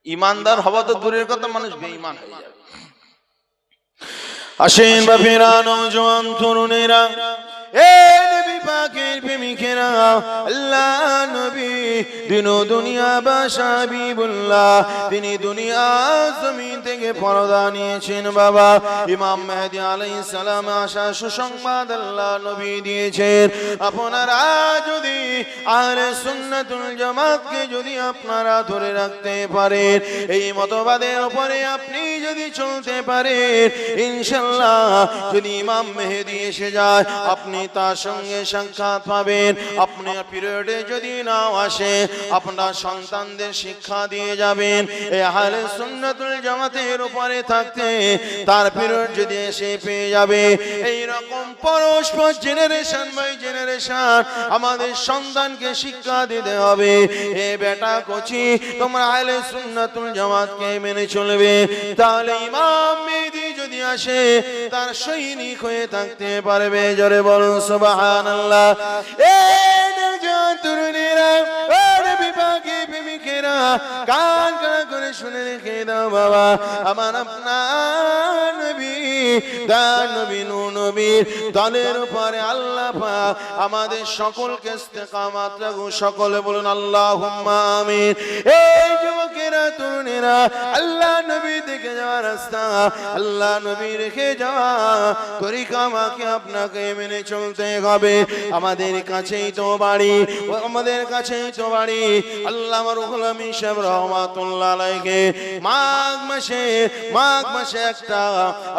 ইমানদার হওয়া তো দূরের কথা, মানুষ বেঈমান হয়ে যাবে। আসেন বাপেরা, নওজোয়ান তরুণেরা, এ নবী পাকের প্রেমিকেরা, আল্লাহ নবী দিন ও দুনিয়া বাদশা হাবিবুল্লাহ, তিনি দুনিয়া জমিন থেকে পর্দা নিয়েছেন বাবা। ইমাম মেহেদী আলাইহিস সালাম আসা সুসংবাদ আল্লাহ নবী দিয়েছেন। আপনারা যদি আহলে সুন্নাতুল জামাতকে যদি আপনারা ধরে রাখতে পারেন, এই মতবাদের উপরে আপনি যদি চলতে পারেন, ইনশাআল্লাহ যদি ইমাম মেহেদী এসে যায় আপনি তার সঙ্গে সাক্ষাৎ পাবেন। আপনার পিরিয়ডে যদি নাও আসে, আপনার সন্তানদের শিক্ষা দিয়ে যাবেন এই আহলে সুন্নাতুল জামাতের উপরে থাকতে, তার পিরিয়ড যদি এসে পেয়ে যাবে। এই রকম পরস্পর জেনারেশন বাই জেনারেশন আমাদের সন্তানকে শিক্ষা দিতে হবে। এ বেটা কচি, তোমরা আহলে সুন্নাতুল জামাতকে মেনে চলবে, তাহলে ইমাম মেহেদী যদি আসে তার সৈনিক হয়ে থাকতে পারবে। জোরে বলুন সুবহানাল্লাহ। এ নওজোয়ান তরুণেরা, ও নবী পাকের প্রেমিকেরা, কান খাড়া করে শুনে রেখে দাও বাবা, আমার আপনার নবী, তার নবী নূর নবীর দলের উপরে আল্লাহ পাক আমাদের সকলকে ইস্তেকামাত রাখুন। সকলে বলুন আল্লাহুম্মা আমিন। এই যুবকেরা, তরুণেরা, আল্লাহ নবী দেখে যাওয়া রাস্তা, আল্লাহ নবী রেখে যাওয়া তরিকা আমাকে আপনাকে মেনে চলতে হবে। আমাদের কাছেই তো বাড়ি, আমাদের কাছেই তো বাড়ি। আল্লামা রুহুল আমিন সাহেব রহমাতুল্লাহ আলাইহি মাঘ মাসে একটা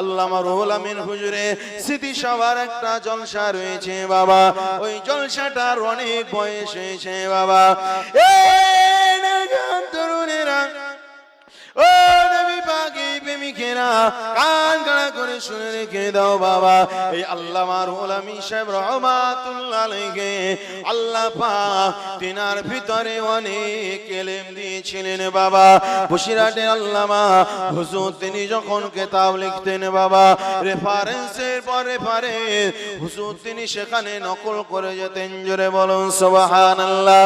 আল্লামা রুহুল আমিন হুজুরের স্মৃতি সভার একটা জলসা রয়েছে বাবা। ওই জলসাটার অনেক বয়স হয়েছে বাবা। এই নওজোয়ান তরুণেরা, ও নবী পাকের প্রেমিকেরা, কান খাড়া করে শুনে রেখে দাও বাবা। এই আল্লামা রুহুল আমিন সাহেব রহমাতুল্লাহ আলাইহি, আল্লাহ পাক তিনার ভিতরে অনেক ইলম দিয়েছিলেন বাবা। বসিরহাটের আল্লামা হুজুর তিনি যখন কিতাব লিখতেন বাবা, রেফারেন্সের পর রেফারেন্স হুজুর তিনি সেখানে নকল করে যেতেন। জোরে বলুন সুবহানাল্লাহ।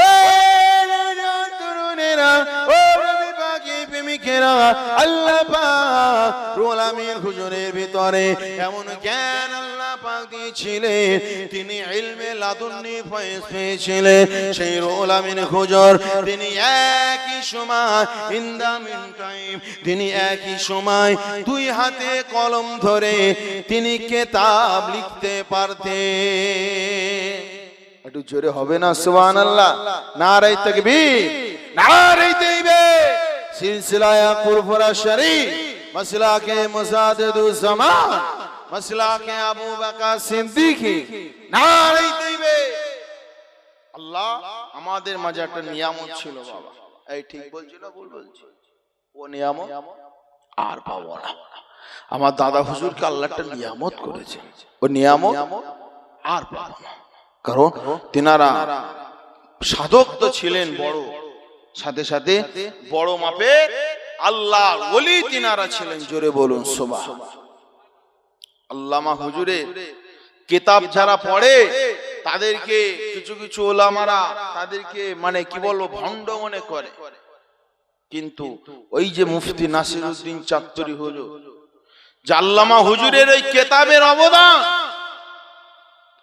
এই নওজোয়ান তরুণেরা, ও প্রেমিকেরা, আল্লাহ পাক রুহুল আমিন হুজুরের ভিতরে এমন জ্ঞান আল্লাহ পাক দিয়েছিলেন, তিনি ইলমে লাদুন্নি ফয়েজ পেয়েছিলেন। সেই রুহুল আমিন হুজুর তিনি একই সময় ইন দা মিন টাইম, তিনি একই সময় দুই হাতে কলম ধরে তিনি কিতাব লিখতে পারতেন। একটু জোরে হবে না সুবহানাল্লাহ? নারে তাকবীর, নারে তাকবীর। সিলসিলায়ে কুরফুরা শরীফ, মাসলাকে মুজাদ্দিদুজ জামান, মাসলাকে আবু বকর সিদ্দিকী, নারে তাকবীর। আল্লাহ আমাদের মাঝে একটা নিয়ামত ছিল বাবা। এই ঠিক বলছি না ভুল বলছি? ও নিয়ামত আর পাবো না। আমার দাদা হুজুরকে আল্লাহ একটা নিয়ামত করেছে, ও নিয়ামত আর পাবো না। কারণ তিনারা সাধক তো ছিলেন বড়, সাথে সাথে বড় মাপের আল্লাহর ওলি তিনারা ছিলেন। জোরে বলুন সুবহানাল্লাহ। আল্লামা হুজুরের কিতাব যারা পড়ে তাদেরকে কিছু কিছু ওলামারা তাদেরকে মানে কি বলবো ভণ্ড মনে করে, কিন্তু ওই যে মুফতি নাসিরউদ্দিন চাত্তরি হুজুর, যে আল্লামা হুজুরের ওই কিতাবের অবদান,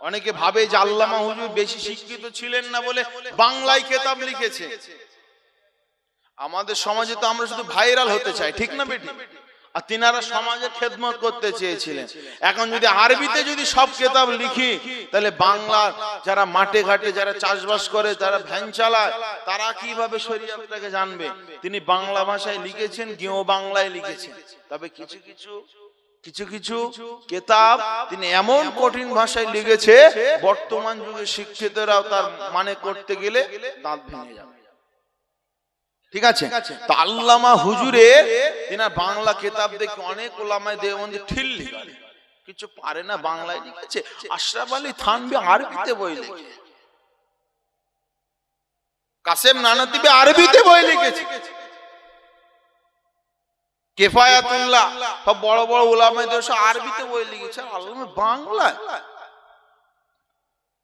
অনেকে ভাবে যে আল্লামা হুজুর বেশি শিক্ষিত ছিলেন না বলে বাংলায় কিতাব লিখেছে। আমাদের সমাজে তো আমরা শুধু ভাইরাল হতে চাই, ঠিক না বেটি? আর তিনারা সমাজের খেদমত করতে চেয়েছিলেন। এখন যদি আরবিতে যদি সব কিতাব লিখি, তাহলে বাংলার যারা মাঠে ঘাটে যারা চাষবাস করে, যারা ভ্যান চালায়, তারা কিভাবে শরীয়তটাকে জানবে? তিনি বাংলা ভাষায় লিখেছেন, গেও বাংলায় লিখেছেন। তবে কিছু কিছু কিতাব তিনি এমন কঠিন ভাষায় লিখেছে, বর্তমান যুগে শিক্ষিতরাও তার মানে করতে গেলে দাঁত ভেঙে যাবে। ঠিক আছে। তো আল্লামা হুজুরের তিনার বাংলা কিতাব দেখে অনেক ওলামায়ে দেওবন্দি ঠিল্লি করে, কিছু পারে না বাংলায় লিখেছে। আশরাফ আলী থানভী আরবিতে বই লিখে, কাসেম নানাতিবি আরবিতে বই লিখেছে, কিফায়াতুল্লাহ সব বড় বড় ওলামায়ে দেওবন্দ সব আরবিতে বই লিখেছে, আল্লামা বাংলায়।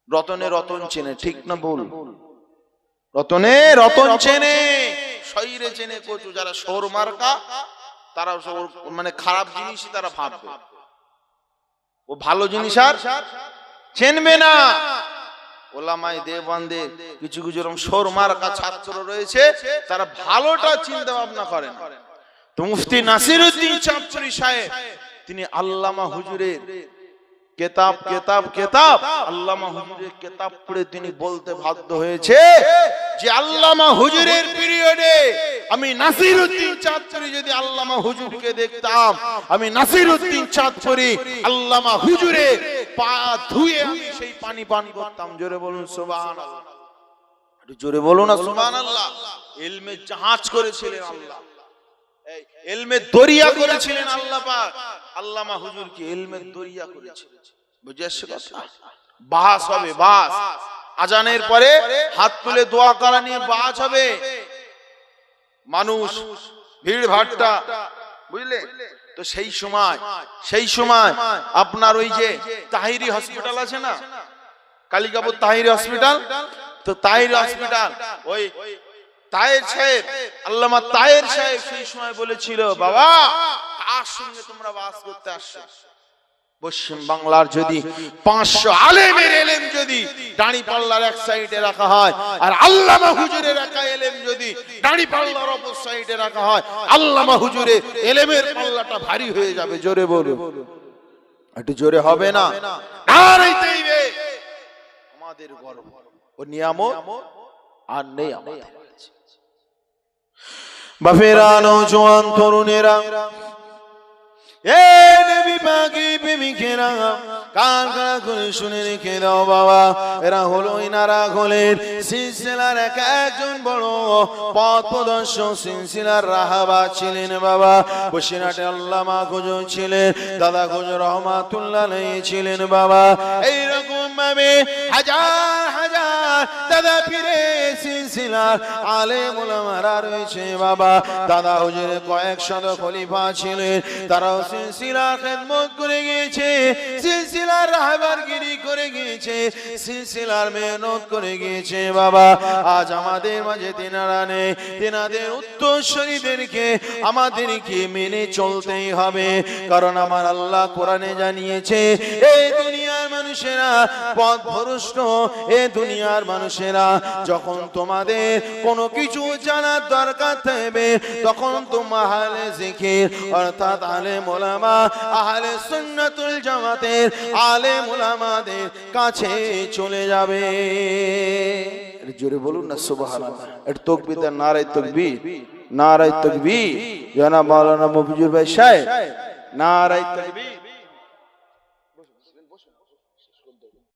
রতনে রতন চেনে, ঠিক না বল? রতনে রতন চেনে, শরীরে চেনে কচু। যারা সৌর মার্কা তারা মানে খারাপ জিনিস তারা ভাববে, ও ভালো জিনিস আর চেনবে না। ওলামায়ে দেওবন্দের কিছু কিছু এরকম সৌর মার্কা ছাত্র রয়েছে, তারা ভালোটা চিন্তা ভাবনা করেন। তো মুফতি নাসিরউদ্দিন চাঁদপুরী সাহেব তিনি আল্লামা হুজুরের কিতাব কিতাব কিতাব আল্লামা হুজুরের কিতাব পড়ে তিনি বলতে বাধ্য হয়েছে যে আল্লামা হুজুরের পিরিয়ডে আমি নাসিরউদ্দিন চাঁদপুরী যদি আল্লামা হুজুরকে দেখতাম, আমি নাসিরউদ্দিন চাঁদপুরী আল্লামা হুজুরের পা ধুয়ে আমি সেই পানি পান করতাম। জোরে বলুন সুবহানাল্লাহ, একটু জোরে বলুন না সুবহানাল্লাহ। ইলমে জাহাজ করেছিলেন আল্লাহ, এই ইলমের দরিয়া করেছিলেন আল্লাহ পাক। আল্লামা হুজুরকে ইলমের দরিয়া করেছিলেন। বুঝেছ কথা? বাস হবে, বাস। আজানের পরে হাত তুলে দোয়া করা নিয়ে বাস হবে, মানুষ ভিড় ভাট্টা, বুঝলে? তো সেই সময় আপনার ওই যে তাহিরি হসপিটাল আছে না, কালিকাপুর তাহিরি হসপিটাল, তো তাহিরি হসপিটাল ওই তাহের সাহেব, আল্লামা তাহের সাহেব সেই সময় বলেছিল, বাবা কার সঙ্গে তোমরা বাস করতে আসছো? পশ্চিম বাংলার যদি 500 আলেমের ইলম যদি দাড়ি পাল্লার এক সাইডে রাখা হয়, আর আল্লামা হুজুরের একা ইলম যদি দাড়ি পাল্লার অপর সাইডে রাখা হয়, আল্লামা হুজুরের ইলমের পাল্লাটা ভারী হয়ে যাবে। জোরে বলো, একটু জোরে হবে না? নারে তাকবীর। আমাদের গর্ব ও নিয়ামত আর নেই আমাদের। বাফেরা নওজোয়ান তরুণেরা, এ নবী পাকের প্রেমিকেরা, কান খাড়া করে শুনে রেখে দাও বাবা। এরা হলো, ইনারা হলেন সিলসিলার এক একজন বড় পথ প্রদর্শক, সিলসিলার রাহাবা ছিলেন বাবা। বসিরহাটে আল্লামা হুজুর ছিলেন, দাদা হুজুর রহমাতুল্লাহ আলাইহি ছিলেন বাবা। এইরকম ভাবে হাজার হাজার দাদা পীরে সিলসিলার আলেম ওলামারা রয়েছে বাবা। দাদা হুজুরের কয়েক শত খলিফা ছিলেন, তারাও সিলসিলার খেদমত করে গিয়েছে, সিলসিলার রাহবারগিরি করে গিয়েছে, সিলসিলার মেহনত করে গিয়েছে বাবা। আজ আমাদের মাঝে তেনারা নেই, তেনাদের উত্তরসূরিদেরকে আমাদেরকে মেনে চলতেই হবে। কারণ আমার আল্লাহ কোরআনে জানিয়েছে, এই দুনিয়ার মানুষেরা পথভ্রষ্ট, এই দুনিয়ার মানুষেরা যখন তোমাদের কোনো কিছু জানার দরকার থাকবে, তখন তোমরা আহলে জিকির অর্থাৎ আলেম ওলামা, আহলে সুন্নাতুল জামাতের আলেম ওলামাদের কাছে চলে যাবে। জোরে বলুন না সুবহানাল্লাহ। একটু তাকবীর, নারায়ে তাকবীর, নারায়ে তাকবীর। জানাব মাওলানা মফিজুর ভাই সাহেব, নারায়ে তাকবীর।